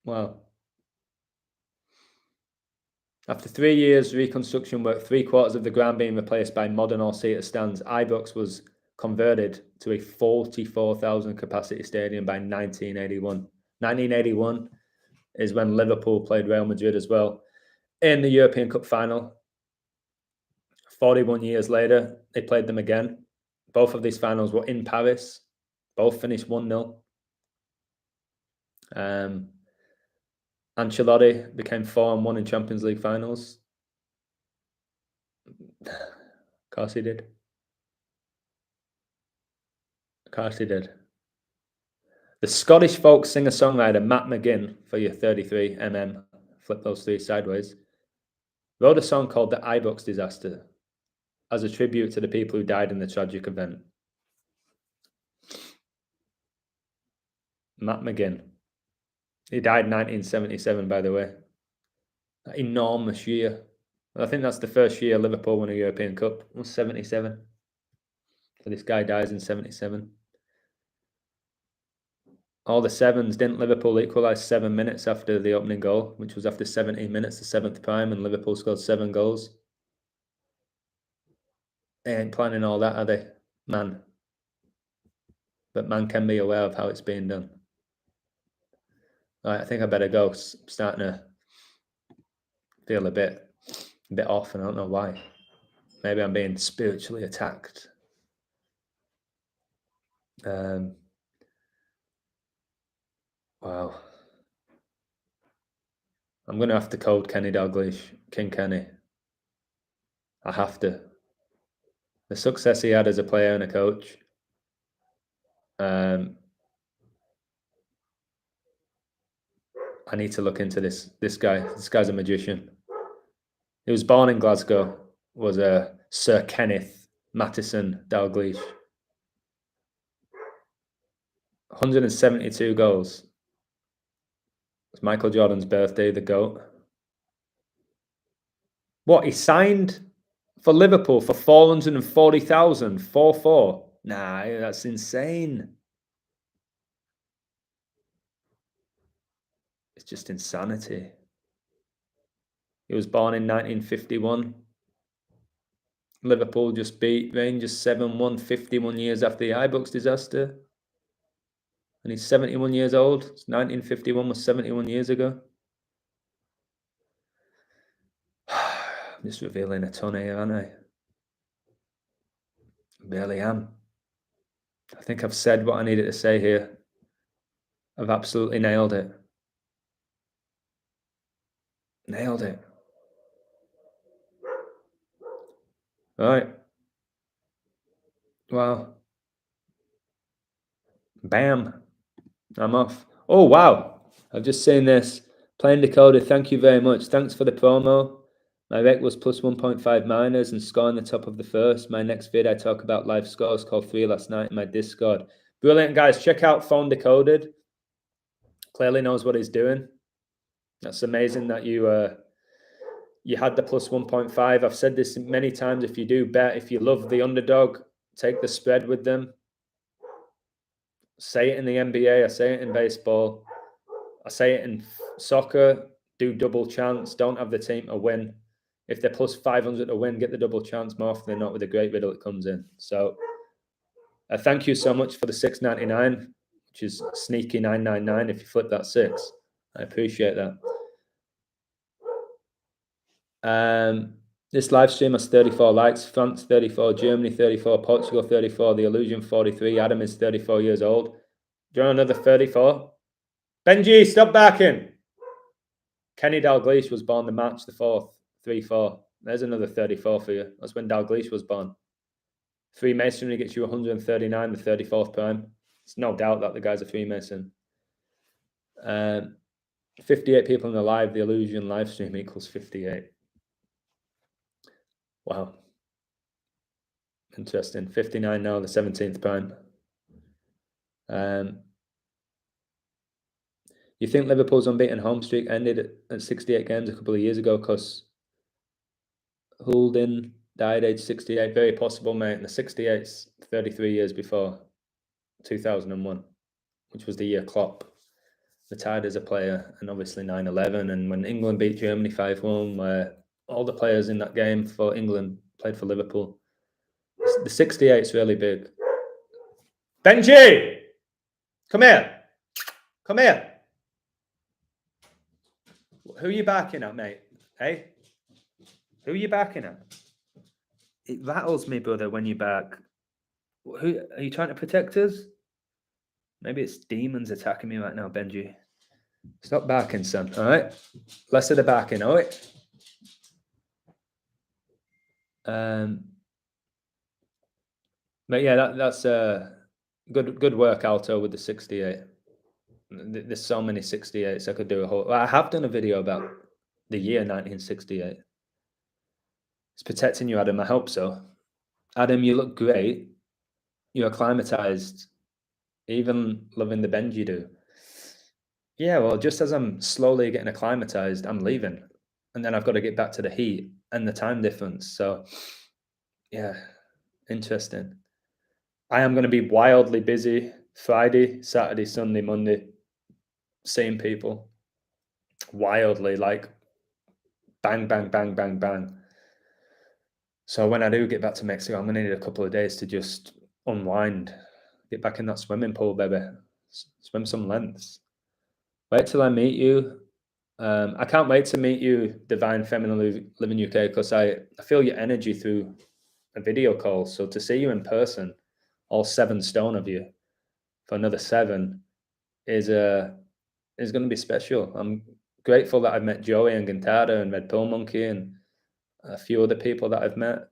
Wow. After 3 years reconstruction work, 3/4 of the ground being replaced by modern all-seater stands, Ibrox was converted to a 44,000 capacity stadium by 1981. 1981 is when Liverpool played Real Madrid as well in the European Cup final. 41 years later, they played them again. Both of these finals were in Paris. Both finished 1-0. Ancelotti became 4-1 in Champions League finals. Of course he did. Of course he did. The Scottish folk singer-songwriter Matt McGinn, for your 33mm, flip those 3 sideways, wrote a song called The Ibrox Disaster as a tribute to the people who died in the tragic event. Matt McGinn. He died in 1977, by the way. That enormous year. I think that's the first year Liverpool won a European Cup. It was 77. So this guy dies in 77. All the sevens. Didn't Liverpool equalise 7 minutes after the opening goal, which was after 17 minutes, the 7th prime, and Liverpool scored 7 goals? They ain't planning all that, are they? Man. But man can be aware of how it's being done. Right, I think I better go. I'm starting to feel a bit off, and I don't know why. Maybe I'm being spiritually attacked. Wow. I'm going to have to code Kenny Dalglish, King Kenny. I have to. The success he had as a player and a coach. I need to look into this guy. This guy's a magician. He was born in Glasgow, was Sir Kenneth Mattison Dalglish. 172 goals. It's Michael Jordan's birthday, the GOAT. What, he signed for Liverpool for 440,000, 4-4? Nah, that's insane. It's just insanity. He was born in 1951. Liverpool just beat Rangers 7-1, 51 years after the Ibrox disaster. And he's 71 years old. 1951 was 71 years ago. I'm just revealing a ton here, aren't I? I barely am. I think I've said what I needed to say here. I've absolutely nailed it. Nailed it. Right. Wow. Bam. I'm off. Oh, wow. I've just seen this. Playing Decoded, thank you very much. Thanks for the promo. My rec was plus 1.5 minors and scoring the top of the first. My next vid, I talk about live scores, called 3 last night in my Discord. Brilliant, guys. Check out Phone Decoded. Clearly knows what he's doing. That's amazing that you had the plus 1.5. I've said this many times. If you do bet, if you love the underdog, take the spread with them. Say it in the NBA. I say it in baseball. I say it in soccer. Do double chance. Don't have the team to win. If they're plus 500 to win, get the double chance more often than not with a great riddle that comes in. So thank you so much for the $6.99, which is sneaky $9.99 if you flip that 6. I appreciate that. This live stream has 34 likes. France 34, Germany 34, Portugal 34, The Illusion 43. Adam is 34 years old. Do you want another 34? Benji, stop backing. Kenny Dalglish was born the match the 4th, 3-4. There's another 34 for you. That's when Dalglish was born. Freemasonry gets you 139, the 34th prime. It's no doubt that the guy's a Freemason. 58 people in the live, The Illusion live stream equals 58. Wow. Interesting. 59 now, the 17th prime. You think Liverpool's unbeaten home streak ended at 68 games a couple of years ago because Hulden died age 68? Very possible, mate. And the 68's 33 years before 2001, which was the year Klopp retired as a player, and obviously 9/11. And when England beat Germany 5-1, where all the players in that game for England played for Liverpool. The 68's really big. Benji! Come here. Come here. Who are you backing at, mate? Hey? Who are you backing at? It rattles me, brother, when you back. Who are you trying to protect us? Maybe it's demons attacking me right now, Benji. Stop backing, son. All right? Less of the backing, all right? But yeah, that's good work, Alto, with the 68. There's so many 68s. I could do a whole. Well, I have done a video about the year 1968. It's protecting you, Adam. I hope so. Adam, you look great. You're acclimatized. Even loving the bend you do. Yeah, well, just as I'm slowly getting acclimatized, I'm leaving. And then I've got to get back to the heat and the time difference. So, yeah, interesting. I am going to be wildly busy Friday, Saturday, Sunday, Monday, seeing people. Wildly, like bang, bang, bang, bang, bang. So when I do get back to Mexico, I'm going to need a couple of days to just unwind, get back in that swimming pool, baby, swim some lengths. Wait till I meet you. I can't wait to meet you, Divine Feminine Living UK, because I feel your energy through a video call. So to see you in person, all 7 stone of you, for another 7, is going to be special. I'm grateful that I've met Joey and Gintada and Red Pill Monkey and a few other people that I've met.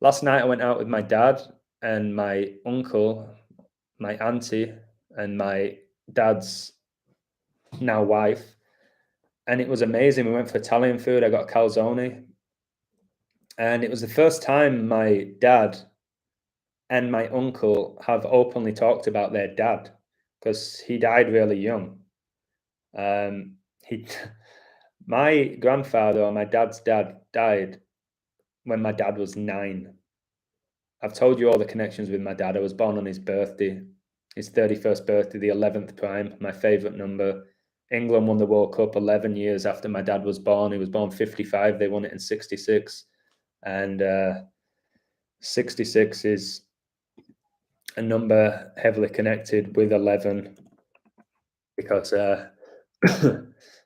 Last night I went out with my dad and my uncle, my auntie, and my dad's now wife, and it was amazing. We went for Italian food. I got calzone, and it was the first time my dad and my uncle have openly talked about their dad, because he died really young. My grandfather, or my dad's dad, died when my dad was 9. I've told you all the connections with my dad. I was born on his birthday, his 31st birthday, the 11th prime, my favorite number. England won the World Cup 11 years after my dad was born. He was born 55. They won it in 66. And 66 is a number heavily connected with 11, because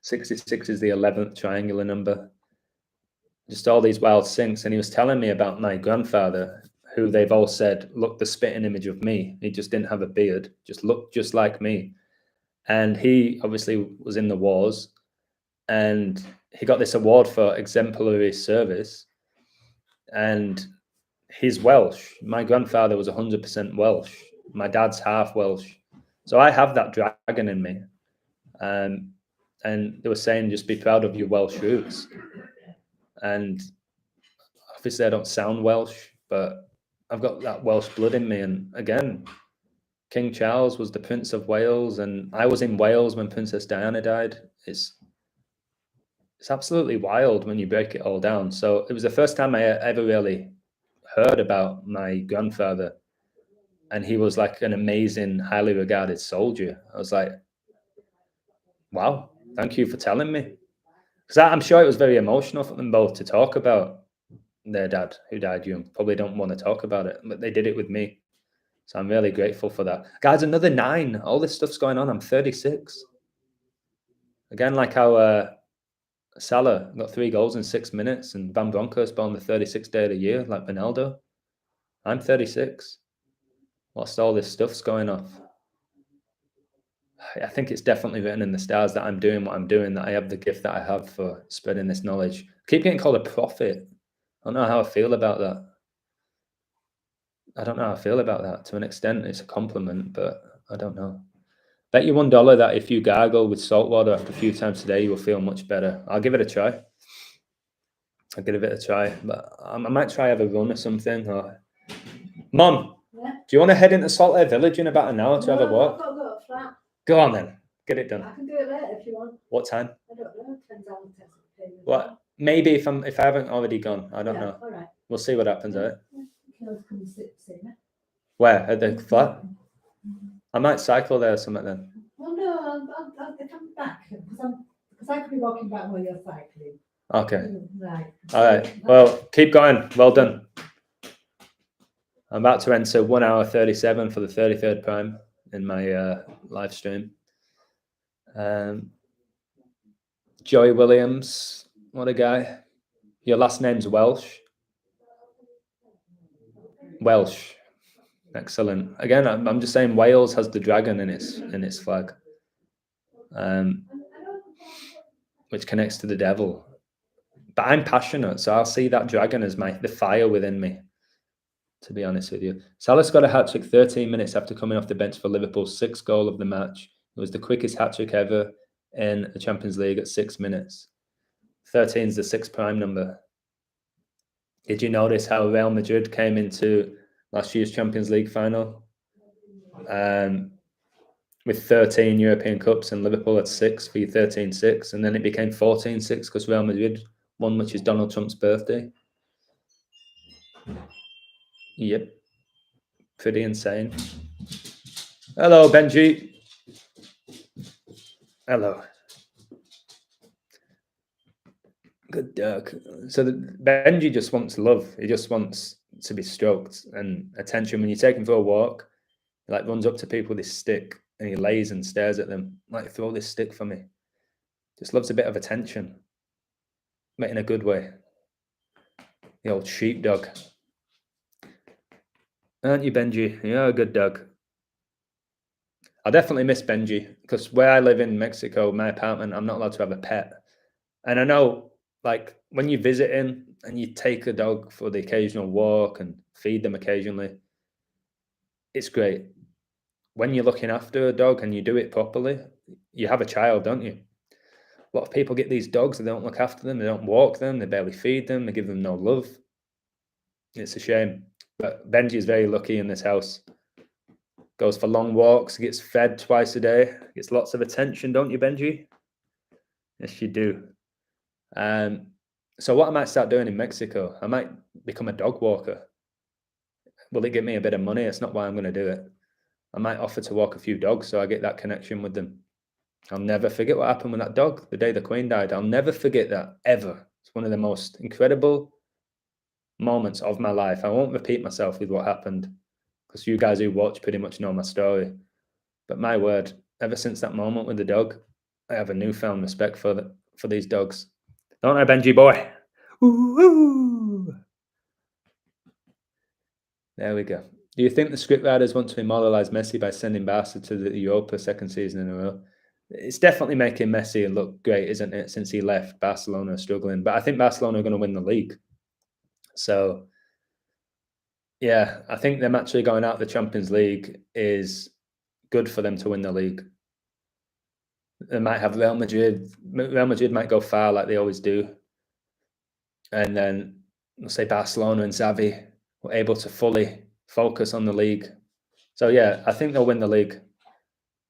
66 is the 11th triangular number. Just all these wild syncs. And he was telling me about my grandfather, who they've all said looked the spitting image of me. He just didn't have a beard, just looked just like me. And he obviously was in the wars, and he got this award for exemplary service. And he's Welsh. My grandfather was 100% Welsh. My dad's half Welsh. So I have that dragon in me. And they were saying, just be proud of your Welsh roots. And obviously I don't sound Welsh, but I've got that Welsh blood in me. And again, King Charles was the Prince of Wales, and I was in Wales when Princess Diana died. It's absolutely wild when you break it all down. So it was the first time I ever really heard about my grandfather, and he was like an amazing, highly regarded soldier. I was like, wow, thank you for telling me. Because I'm sure it was very emotional for them both to talk about their dad who died young. Probably don't want to talk about it, but they did it with me. So I'm really grateful for that. Guys, another 9. All this stuff's going on. I'm 36. Again, like how Salah got 3 goals in 6 minutes, and Van Bronckhorst born the 36th day of the year, like Ronaldo. I'm 36. Whilst all this stuff's going off, I think it's definitely written in the stars that I'm doing what I'm doing, that I have the gift that I have for spreading this knowledge. I keep getting called a prophet. I don't know how I feel about that. I don't know how I feel about that. To an extent, it's a compliment, but I don't know. Bet you $1 that if you gargle with salt water after a few times today, you will feel much better. I'll give it a try. I'll give it a try, but I might try have a run or something. Or... Mum, yeah? Do you want to head into Salt Air Village in about an hour to have a walk? I've got to go to flat. Go on then, get it done. I can do it later if you want. What time? I don't know. Depends how long it takes. What? Maybe if I haven't already gone, I don't know. All right. We'll see what happens. Right? You can always come and see me. Where at the flat? I might cycle there or something then. Well, no, I'll come back because I could be walking back while you're cycling. Okay. Right. All right. Well, keep going. Well done. I'm about to enter 1 hour 37 for the 33rd prime in my live stream. Joey Williams, what a guy. Your last name's Welsh. Welsh. Excellent. Again, I'm just saying Wales has the dragon in its flag, which connects to the devil. But I'm passionate, so I'll see that dragon as the fire within me, to be honest with you. Salah got a hat-trick 13 minutes after coming off the bench for Liverpool's 6th goal of the match. It was the quickest hat-trick ever in the Champions League at 6 minutes. 13 is the 6th prime number. Did you notice how Real Madrid came into last year's Champions League final with 13 European Cups, and Liverpool had 6 for 13-6, and then it became 14-6 because Real Madrid won, which is Donald Trump's birthday. Yep. Pretty insane. Hello, Benji. Hello. Good dog. So Benji just wants love. He just wants to be stroked and attention. When you take him for a walk, he like runs up to people with his stick and he lays and stares at them. Like, throw this stick for me. Just loves a bit of attention. But in a good way. The old sheepdog. Aren't you, Benji? You're a good dog. I definitely miss Benji because where I live in Mexico, my apartment, I'm not allowed to have a pet. And I know, like, when you visit him and you take a dog for the occasional walk and feed them occasionally, it's great. When you're looking after a dog and you do it properly, you have a child, don't you? A lot of people get these dogs and they don't look after them, they don't walk them, they barely feed them, they give them no love. It's a shame. But Benji is very lucky in this house. Goes for long walks, gets fed twice a day, gets lots of attention, don't you, Benji? Yes, you do. So what I might start doing in Mexico, I might become a dog walker. Will it give me a bit of money? It's not why I'm going to do it. I might offer to walk a few dogs so I get that connection with them. I'll never forget what happened with that dog the day the Queen died. I'll never forget that, ever. It's one of the most incredible moments of my life. I won't repeat myself with what happened because you guys who watch pretty much know my story. But my word, ever since that moment with the dog, I have a newfound respect for these dogs. Don't I, Benji boy? Ooh, ooh. There we go. Do you think the scriptwriters want to immortalise Messi by sending Barca to the Europa second season in a row? It's definitely making Messi look great, isn't it? Since he left, Barcelona are struggling. But I think Barcelona are going to win the league. So, yeah, I think them actually going out of the Champions League is good for them to win the league. They might have Real Madrid. Real Madrid might go far like they always do. And then, let's say Barcelona and Xavi were able to fully focus on the league. So, yeah, I think they'll win the league.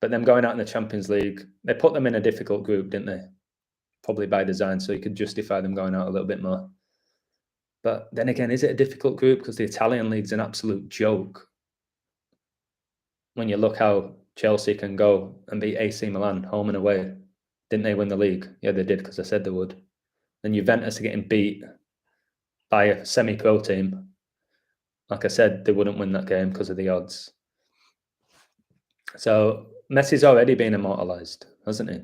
But them going out in the Champions League, they put them in a difficult group, didn't they? Probably by design, so you could justify them going out a little bit more. But then again, is it a difficult group? Because the Italian league's an absolute joke. When you look how Chelsea can go and beat AC Milan home and away. Didn't they win the league? Yeah, they did, because I said they would. Then Juventus are getting beat by a semi-pro team. Like I said, they wouldn't win that game because of the odds. So Messi's already been immortalised, hasn't he?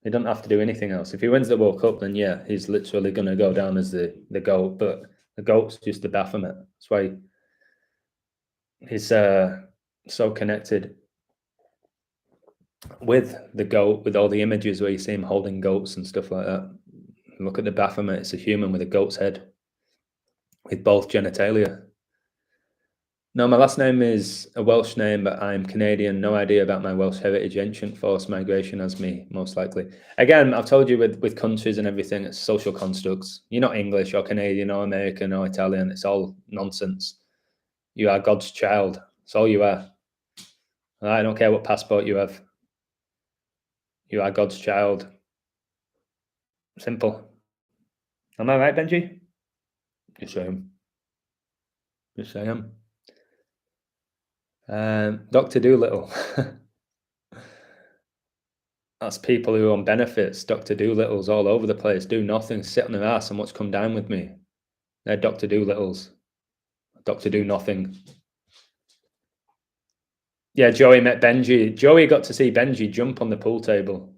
He doesn't have to do anything else. If he wins the World Cup, then yeah, he's literally going to go down as the GOAT. But the GOAT's just the Baphomet. That's why he's so connected with the GOAT, with all the images where you see him holding goats and stuff like that. Look at the Baphomet. It's a human with a goat's head with both genitalia. No, my last name is a Welsh name, but I'm Canadian. No idea about my Welsh heritage. Ancient forced migration as me, most likely. Again, I've told you with countries and everything, it's social constructs. You're not English or Canadian or American or Italian. It's all nonsense. You are God's child. That's all you are. I don't care what passport you have. You are God's child. Simple. Am I right, Benji? Yes, I am. Yes, I am. Dr. Doolittle. That's people who are on benefits. Dr. Doolittles all over the place, do nothing, sit on their ass and watch come down with me. They're Dr. Doolittles. Dr. Do nothing. Yeah, Joey met Benji. Joey got to see Benji jump on the pool table.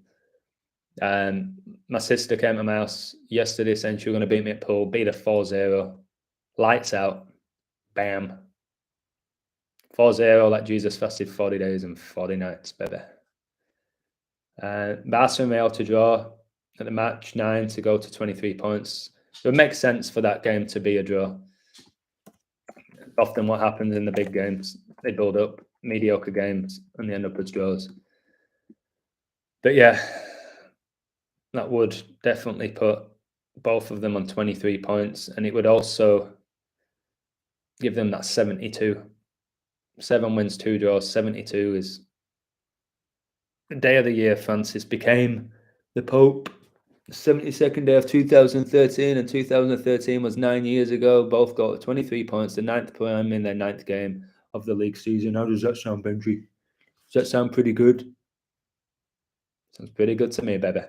My sister came to my house yesterday saying she was going to beat me at pool, beat her 4-0. Lights out. Bam. 4-0 like Jesus fasted 40 days and 40 nights, baby. Barca and Real to draw at the match 9 to go to 23 points. So it makes sense for that game to be a draw. Often what happens in the big games, they build up mediocre games and they end up as draws. But yeah, that would definitely put both of them on 23 points, and it would also give them that 72. 7 wins, 2 draws, 72 is the day of the year Francis became the Pope. The 72nd day of 2013, and 2013 was 9 years ago. Both got 23 points, the 9th prime in their 9th game of the league season. How does that sound, Benji? Does that sound pretty good? Sounds pretty good to me, baby.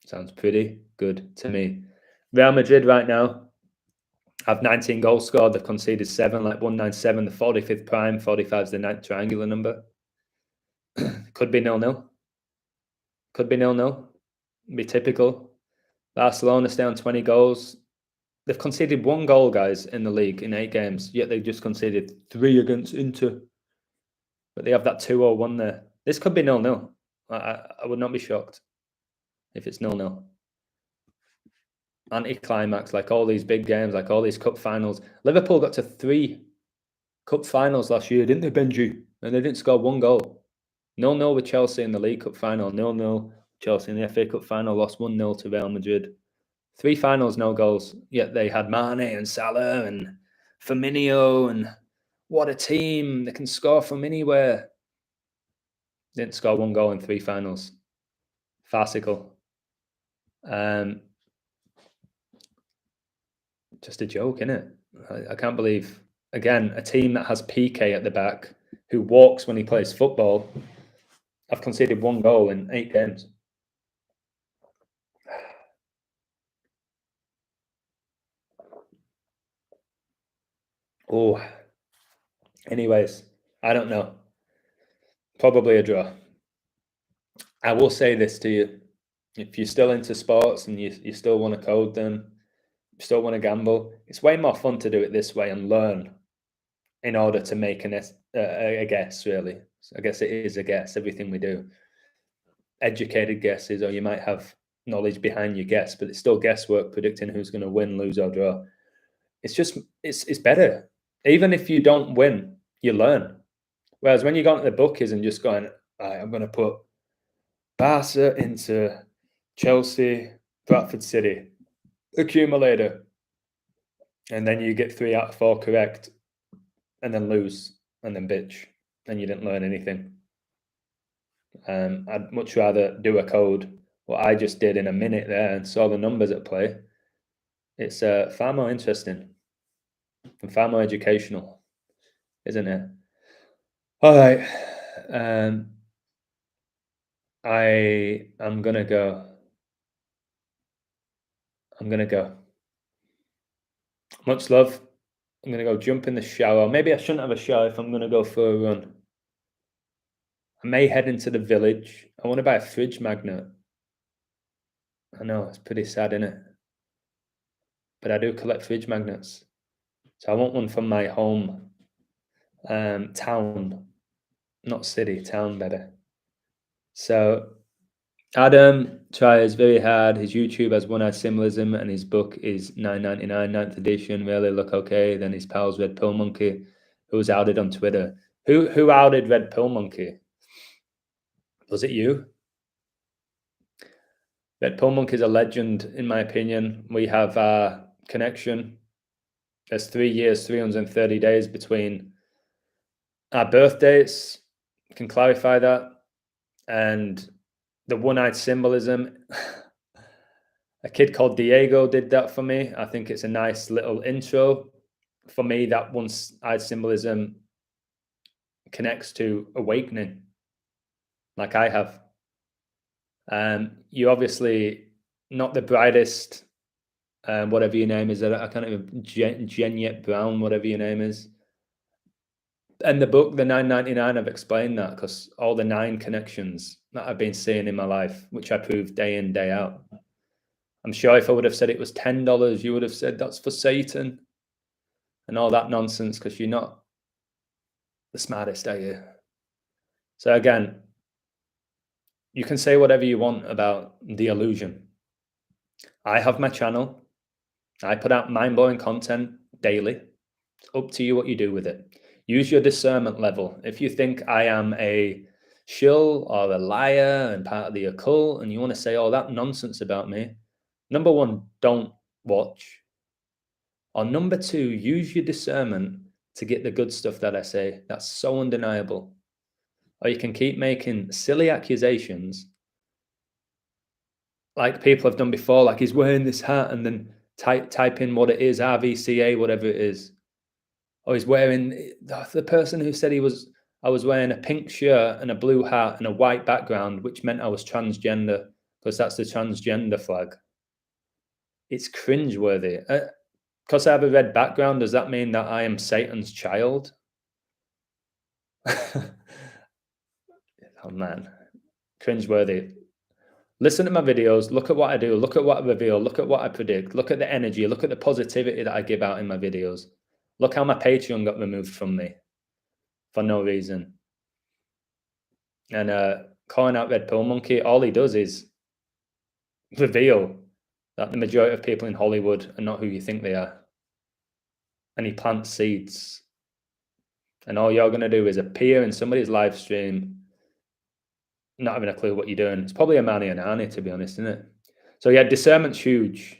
Sounds pretty good to me. Real Madrid right now have 19 goals scored. They've conceded 7, like 197, the 45th prime. 45 is the 9th triangular number. Could be 0-0. Could be 0-0. Be typical. Barcelona stay on 20 goals. They've conceded 1 goal, guys, in the league in 8 games, yet they just conceded 3 against Inter. But they have that 2-0-1 there. This could be 0-0. I would not be shocked if it's 0-0. Anticlimax, like all these big games, like all these cup finals. Liverpool got to 3 cup finals last year, didn't they, Benji? And they didn't score 1 goal. 0-0 with Chelsea in the League Cup final. 0-0 Chelsea in the FA Cup final. Lost 1-0 to Real Madrid. 3 finals, no goals. Yet they had Mane and Salah and Firmino, and what a team. They can score from anywhere. Didn't score 1 goal in 3 finals. Farcical. Just a joke, isn't it? I can't believe, again, a team that has PK at the back, who walks when he plays football, have conceded 1 goal in 8 games. Oh, anyways, I don't know. Probably a draw. I will say this to you. If you're still into sports and you still want to code them, you still want to gamble, it's way more fun to do it this way and learn in order to make a guess, really. So I guess it is a guess, everything we do. Educated guesses, or you might have knowledge behind your guess, but it's still guesswork predicting who's going to win, lose, or draw. It's just, it's better. Even if you don't win, you learn. Whereas when you go into the bookies and just going, right, I'm going to put Barca into Chelsea, Bradford City, accumulator, and then you get 3 out of 4 correct, and then lose, and then bitch, and you didn't learn anything. I'd much rather do a code, what I just did in a minute there, and saw the numbers at play. It's far more interesting and far more educational, isn't it? All right. I am gonna go. Much love. I'm gonna go jump in the shower. Maybe I shouldn't have a shower if I'm gonna go for a run. I may head into the village. I want to buy a fridge magnet. I know, it's pretty sad, isn't it? But I do collect fridge magnets. So I want one from my home town, not city, town, better. So Adam tries very hard. His YouTube has one-eyed symbolism, and his book is $9.99, 9th edition. Really look okay. Then his pals Red Pill Monkey, who was outed on Twitter. Who outed Red Pill Monkey? Was it you? Red Pill Monkey is a legend, in my opinion. We have a connection. There's 3 years, 330 days between our birth dates. I can clarify that. And the one-eyed symbolism. A kid called Diego did that for me. I think it's a nice little intro. For me, that one-eyed symbolism connects to awakening, like I have. You obviously not the brightest, whatever your name is. I can't even Jeanette Brown, whatever your name is. And the book, the 9.99, I've explained that because all the 9 connections that I've been seeing in my life, which I prove day in, day out. I'm sure if I would have said it was $10, you would have said that's for Satan and all that nonsense because you're not the smartest, are you? So again, you can say whatever you want about the illusion. I have my channel. I put out mind-blowing content daily. It's up to you what you do with it. Use your discernment level. If you think I am a shill or a liar and part of the occult and you want to say all that nonsense about me, number 1, don't watch. Or number 2, use your discernment to get the good stuff that I say. That's so undeniable. Or you can keep making silly accusations like people have done before, like he's wearing this hat and then type in what it is, RVCA, whatever it is. Or he's wearing, the person who said I was wearing a pink shirt and a blue hat and a white background, which meant I was transgender, because that's the transgender flag. It's cringeworthy. Because I have a red background, does that mean that I am Satan's child? Oh man, cringeworthy. Listen to my videos, look at what I do, look at what I reveal, look at what I predict, look at the energy, look at the positivity that I give out in my videos. Look how my Patreon got removed from me for no reason. And calling out Red Pill Monkey, all he does is reveal that the majority of people in Hollywood are not who you think they are. And he plants seeds. And all you're going to do is appear in somebody's live stream, not having a clue what you're doing. It's probably a Manny and Arnie, to be honest, isn't it? So yeah, discernment's huge.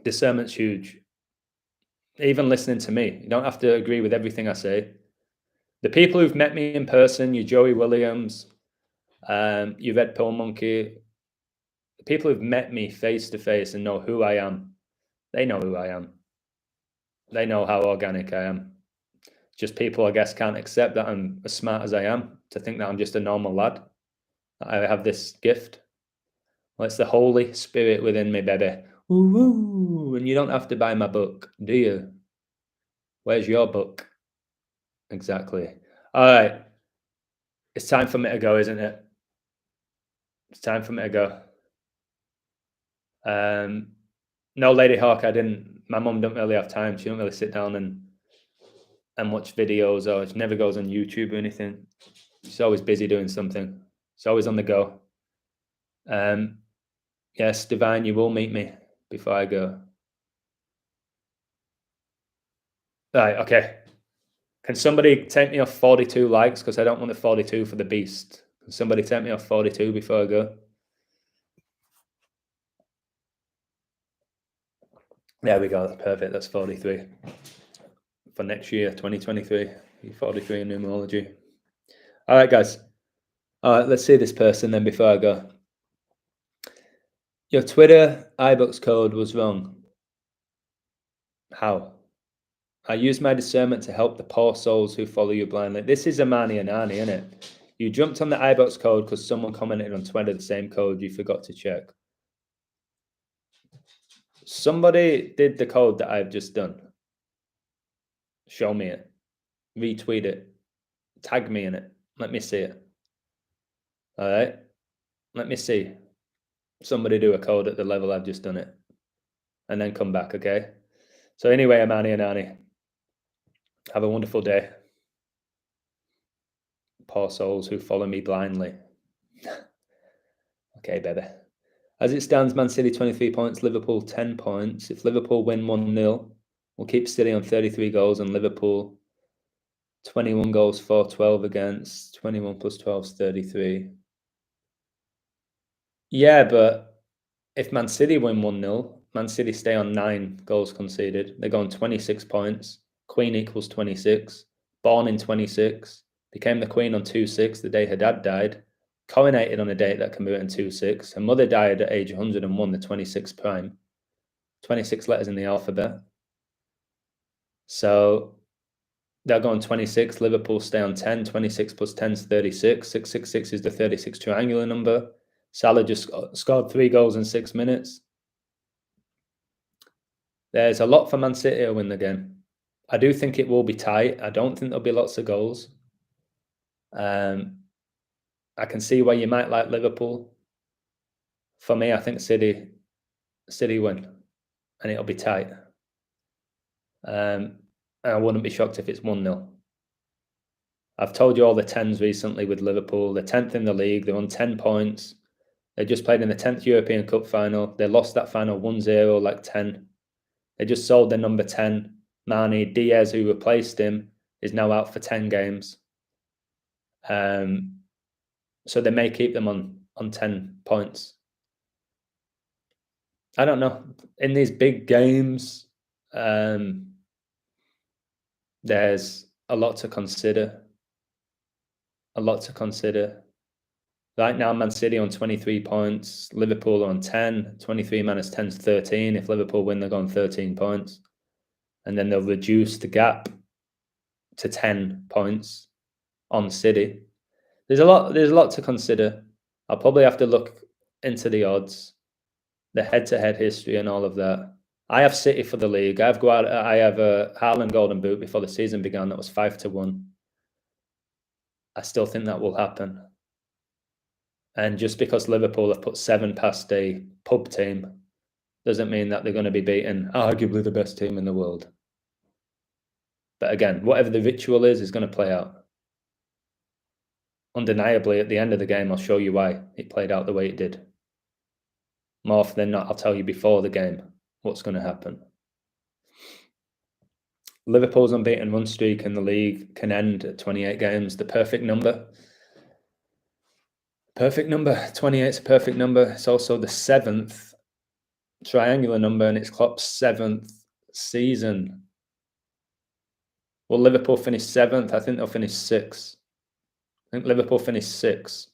Discernment's huge. Even listening to me, you don't have to agree with everything I say. The people who've met me in person, you Joey Williams, you Red Pill Monkey, the people who've met me face to face and know who I am, they know who I am. They know how organic I am. Just people, I guess, can't accept that I'm as smart as I am, to think that I'm just a normal lad. I have this gift. Well, it's the Holy Spirit within me, baby. Woo-hoo. And you don't have to buy my book, do you? Where's your book? Exactly. All right. It's time for me to go, isn't it? It's time for me to go. No, Lady Hawk, I didn't. My mum don't really have time. She don't really sit down and watch videos, or she never goes on YouTube or anything. She's always busy doing something. She's always on the go. Yes, Divine, you will meet me before I go. Right, okay. Can somebody take me off 42 likes? Because I don't want the 42 for the beast. Can somebody take me off 42 before I go? There we go. That's perfect. That's 43. For next year, 2023. 43 in numerology. All right, guys. All right, let's see this person then before I go. Your Twitter Ibrox code was wrong. How? I use my discernment to help the poor souls who follow you blindly. This is Amani and Ani, isn't it? You jumped on the Ibrox code because someone commented on Twitter the same code you forgot to check. Somebody did the code that I've just done. Show me it. Retweet it. Tag me in it. Let me see it. All right? Let me see. Somebody do a code at the level I've just done it. And then come back, okay? So anyway, Amani and Ani, have a wonderful day. Poor souls who follow me blindly. Okay, baby. As it stands, Man City 23 points, Liverpool 10 points. If Liverpool win 1-0, we'll keep City on 33 goals and Liverpool 21 goals, 4-12 against. 21 plus 12 is 33. Yeah, but if Man City win 1-0, Man City stay on 9 goals conceded. They go on 26 points. Queen equals 26. Born in 26. Became the Queen on 2-6 the day her dad died. Coronated on a date that can be written 2-6. Her mother died at age 101, the 26th prime. 26 letters in the alphabet. So they're going 26. Liverpool stay on 10. 26 plus 10 is 36. 666 is the 36 triangular number. Salah just scored 3 goals in 6 minutes. There's a lot for Man City to win the game. I do think it will be tight. I don't think there'll be lots of goals. I can see why you might like Liverpool. For me, I think City win, and it'll be tight. I wouldn't be shocked if it's 1-0. I've told you all the 10s recently with Liverpool. They're 10th in the league. They're on 10 points. They just played in the 10th European Cup final. They lost that final 1-0, like 10. They just sold their number 10. Mane Diaz, who replaced him, is now out for 10 games. So they may keep them on 10 points. I don't know. In these big games, there's a lot to consider. Right now, Man City on 23 points, Liverpool on 10. 23 minus 10 is 13. If Liverpool win, they're going 13 points. And then they'll reduce the gap to 10 points on City. There's a lot to consider. I'll probably have to look into the odds, the head-to-head history and all of that. I have City for the league. I have a Haaland Golden Boot before the season began. That was 5-1. I still think that will happen. And just because Liverpool have put 7 past a pub team doesn't mean that they're going to be beating arguably the best team in the world. But again, whatever the ritual is going to play out. Undeniably, at the end of the game, I'll show you why it played out the way it did. More often than not, I'll tell you before the game what's going to happen. Liverpool's unbeaten run streak in the league can end at 28 games. The perfect number. 28 is a perfect number. It's also the 7th triangular number, and it's Klopp's 7th season. Will Liverpool finish 7th? I think they'll finish 6th. I think Liverpool finish 6th.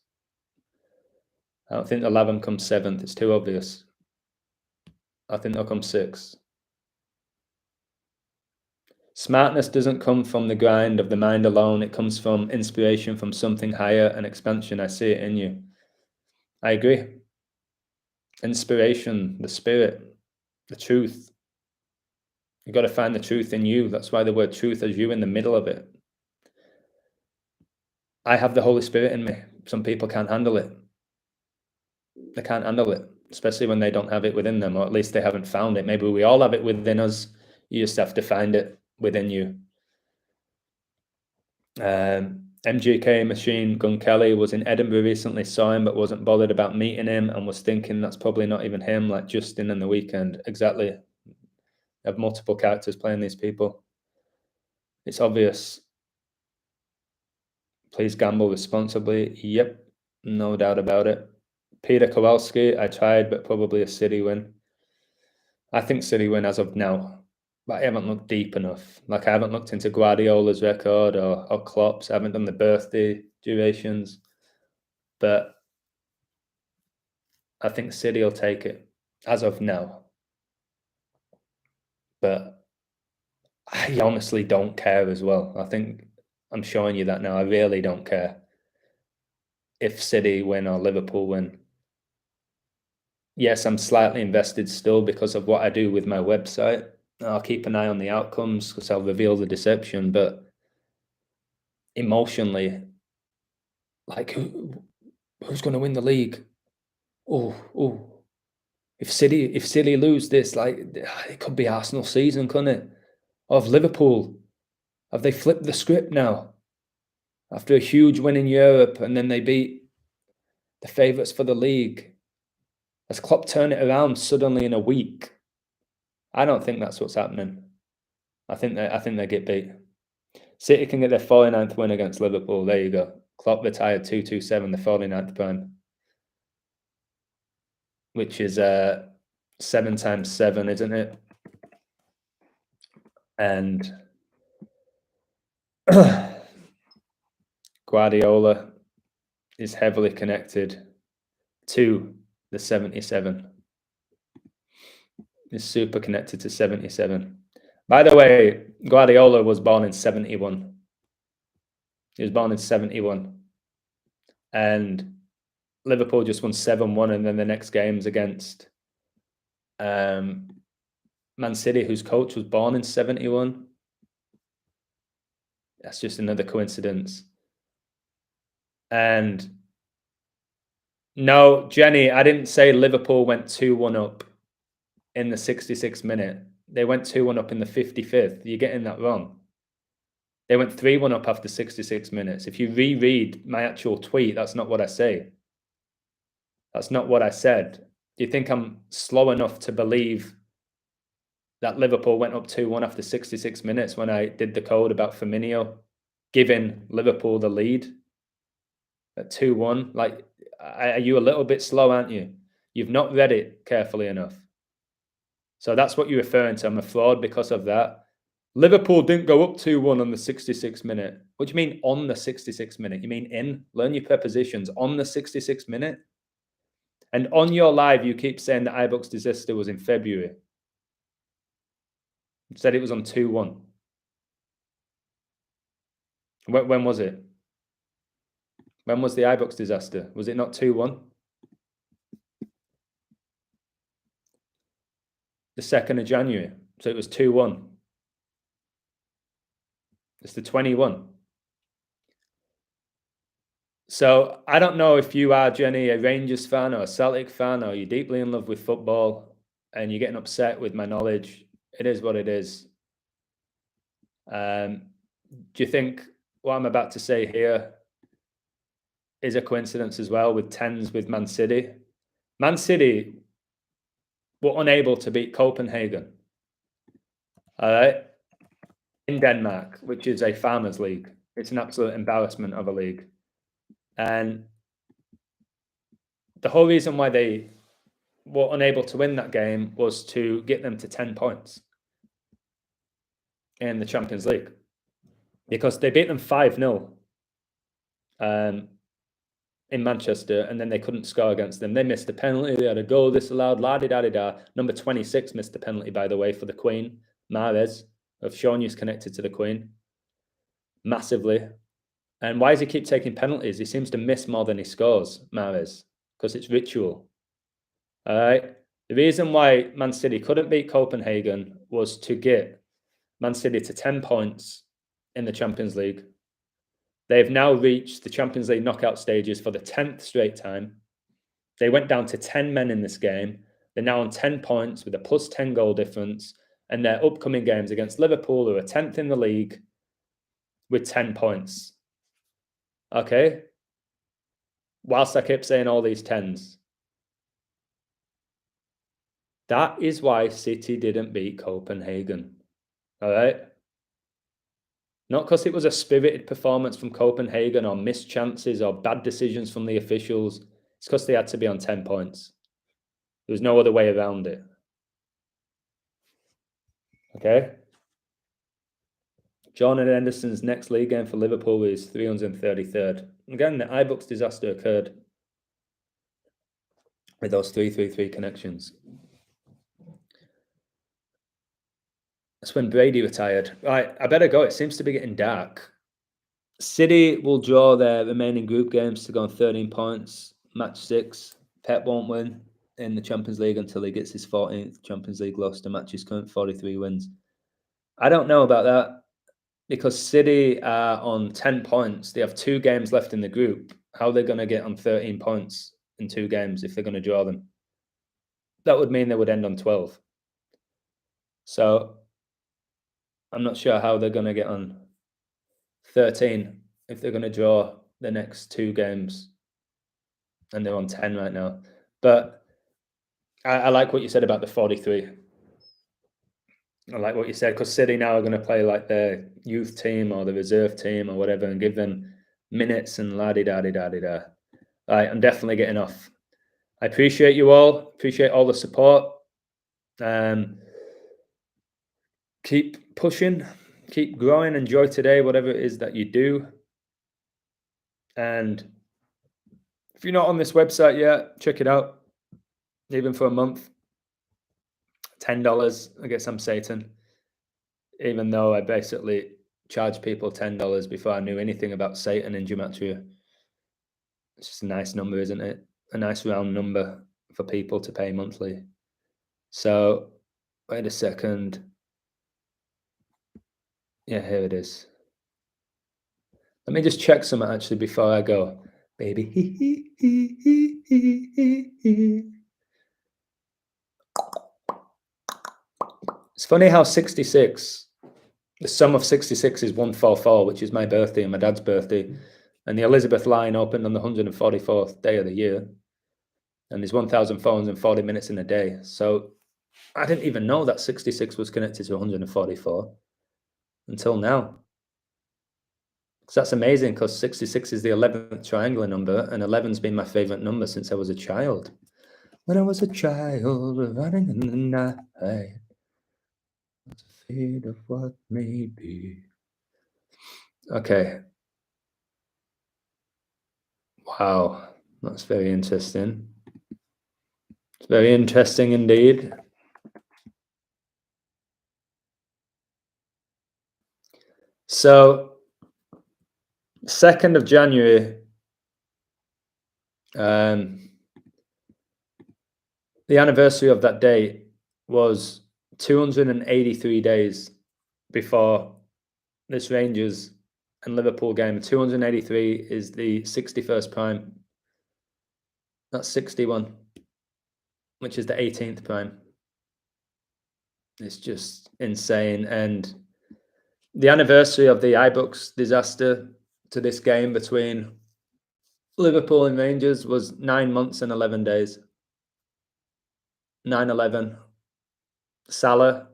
I don't think they'll have them come 7th. It's too obvious. I think they'll come 6th. Smartness doesn't come from the grind of the mind alone. It comes from inspiration from something higher and expansion. I see it in you. I agree. Inspiration, the spirit, the truth. You've got to find the truth in you. That's why the word truth has you in the middle of it. I have the Holy Spirit in me. Some people can't handle it. They can't handle it. especially when they don't have it within them, or at least they haven't found it. Maybe we all have it within us. You just have to find it within you. MGK Machine Gun Kelly was in Edinburgh recently, saw him, but wasn't bothered about meeting him and was thinking that's probably not even him, like Justin in the weekend. Exactly. I have multiple characters playing these people. It's obvious. Please gamble responsibly. Yep, no doubt about it. Peter Kowalski, I tried, but probably a City win. I think City win as of now, but I haven't looked deep enough. Like I haven't looked into Guardiola's record or Klopp's. I haven't done the birthday durations, but I think City will take it as of now. But I honestly don't care as well. I think I'm showing you that now. I really don't care if City win or Liverpool win. Yes, I'm slightly invested still because of what I do with my website. I'll keep an eye on the outcomes because I'll reveal the deception. But emotionally, like who's going to win the league? Oh, if City lose this, like it could be Arsenal season, couldn't it? Or if Liverpool, have they flipped the script now? After a huge win in Europe and then they beat the favourites for the league. Has Klopp turned it around suddenly in a week? I don't think that's what's happening. I think they get beat. City can get their 49th win against Liverpool. There you go. Klopp retired 2-2-7, the 49th prime, which is 7 times 7, isn't it? And Guardiola is heavily connected to the 77. Is super connected to 77. By the way, Guardiola was born in 71. He was born in 71. And Liverpool just won 7-1, and then the next game's against Man City, whose coach was born in 71. That's just another coincidence. And no, Jenny, I didn't say Liverpool went 2-1 up in the 66th minute. They went 2-1 up in the 55th. You're getting that wrong. They went 3-1 up after 66 minutes. If you reread my actual tweet, that's not what I say. That's not what I said. Do you think I'm slow enough to believe that Liverpool went up 2-1 after 66 minutes when I did the code about Firmino giving Liverpool the lead at 2-1? Like, are you a little bit slow, aren't you? You've not read it carefully enough. So that's what you're referring to. I'm a fraud because of that. Liverpool didn't go up 2-1 on the 66th minute. What do you mean on the 66th minute? You mean in? Learn your prepositions. On the 66th minute? And on your live, you keep saying that Ibrox disaster was in February. You said it was on 2-1. When was it? When was the Ibrox disaster? Was it not 2-1? The 2nd of January. So it was 2-1. It's the 21. So I don't know if you are, Jenny, a Rangers fan or a Celtic fan, or you're deeply in love with football and you're getting upset with my knowledge. It is what it is. Do you think what I'm about to say here is a coincidence as well with 10s with Man City? Man City were unable to beat Copenhagen, all right, in Denmark, which is a farmers' league. It's an absolute embarrassment of a league. And the whole reason why they were unable to win that game was to get them to 10 points in the Champions League, because they beat them 5-0 in Manchester, and then they couldn't score against them. They missed a penalty. They had a goal disallowed. La-di-da-di-da. Number 26 missed the penalty, by the way, for the Queen. Mahrez. I've shown you is connected to the Queen massively. And why does he keep taking penalties? He seems to miss more than he scores, Mahrez, because it's ritual. All right. The reason why Man City couldn't beat Copenhagen was to get Man City to 10 points in the Champions League. They've now reached the Champions League knockout stages for the 10th straight time. They went down to 10 men in this game. They're now on 10 points with a plus 10 goal difference. And their upcoming games against Liverpool, who are 10th in the league, with 10 points. Okay? Whilst I kept saying all these 10s. That is why City didn't beat Copenhagen. All right? Not because it was a spirited performance from Copenhagen or missed chances or bad decisions from the officials. It's because they had to be on 10 points. There was no other way around it. Okay? Jordan Henderson's next league game for Liverpool is 333rd. Again, the Ibrox disaster occurred with those 3-3-3 connections. That's when Brady retired. Right, I better go. It seems to be getting dark. City will draw their remaining group games to go on 13 points. Match 6. Pep won't win in the Champions League until he gets his 14th Champions League loss to match his current 43 wins. I don't know about that because City are on 10 points. They have 2 games left in the group. How are they going to get on 13 points in 2 games if they're going to draw them? That would mean they would end on 12. So I'm not sure how they're going to get on 13 if they're going to draw the next 2 games. And they're on 10 right now. But I like what you said about the 43. I like what you said because City now are going to play like their youth team or the reserve team or whatever and give them minutes and la-di-da-di-da-di-da. Right, I'm definitely getting off. I appreciate you all. Appreciate all the support. Keep pushing. Keep growing. Enjoy today, whatever it is that you do. And if you're not on this website yet, check it out. Even for a month. $10. I guess I'm Satan. Even though I basically charged people $10 before I knew anything about Satan and Gematria. It's just a nice number, isn't it? A nice round number for people to pay monthly. So, wait a second. Yeah, here it is. Let me just check something actually before I go. Baby. It's funny how 66, the sum of 66 is 144, which is my birthday and my dad's birthday. And the Elizabeth line opened on the 144th day of the year. And there's 1,440 minutes in a day. So I didn't even know that 66 was connected to 144 until now. So that's amazing because 66 is the 11th triangular number and 11's been my favorite number since I was a child. When I was a child running in the night, I was afraid of what may be. Okay. Wow, that's very interesting. It's very interesting indeed. So, 2nd of January, the anniversary of that date was 283 days before this Rangers and Liverpool game. 283 is the 61st prime. That's 61, which is the 18th prime. It's just insane. And the anniversary of the Ibrox disaster to this game between Liverpool and Rangers was 9 months and 11 days. 9/11. Salah,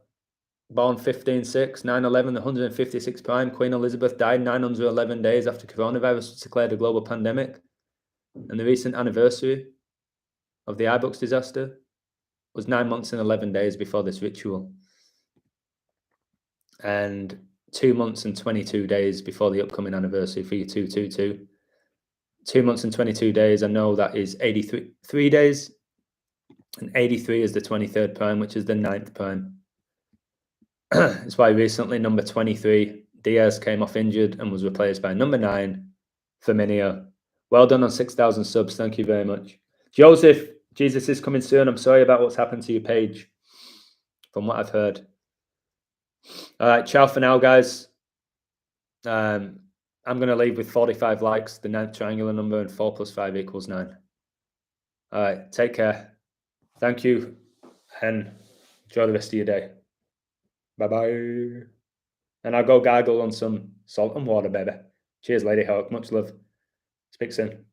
born 15/6, 9/11, the 156 prime. Queen Elizabeth died 911 days after coronavirus was declared a global pandemic. And the recent anniversary of the Ibrox disaster was 9 months and 11 days before this ritual. And 2 months and 22 days before the upcoming anniversary for your 222. 2 months and 22 days, I know that is 83 days. And 83 is the 23rd prime, which is the 9th prime. It's why recently number 23, Diaz, came off injured and was replaced by number 9, Firmino. Well done on 6,000 subs. Thank you very much. Joseph, Jesus is coming soon. I'm sorry about what's happened to your page, from what I've heard. All right, ciao for now, guys. I'm going to leave with 45 likes, the 9th triangular number, and 4 + 5 = 9. All right, take care. Thank you, and enjoy the rest of your day. Bye-bye. And I'll go gargle on some salt and water, baby. Cheers, Lady Hawk. Much love. Speak soon.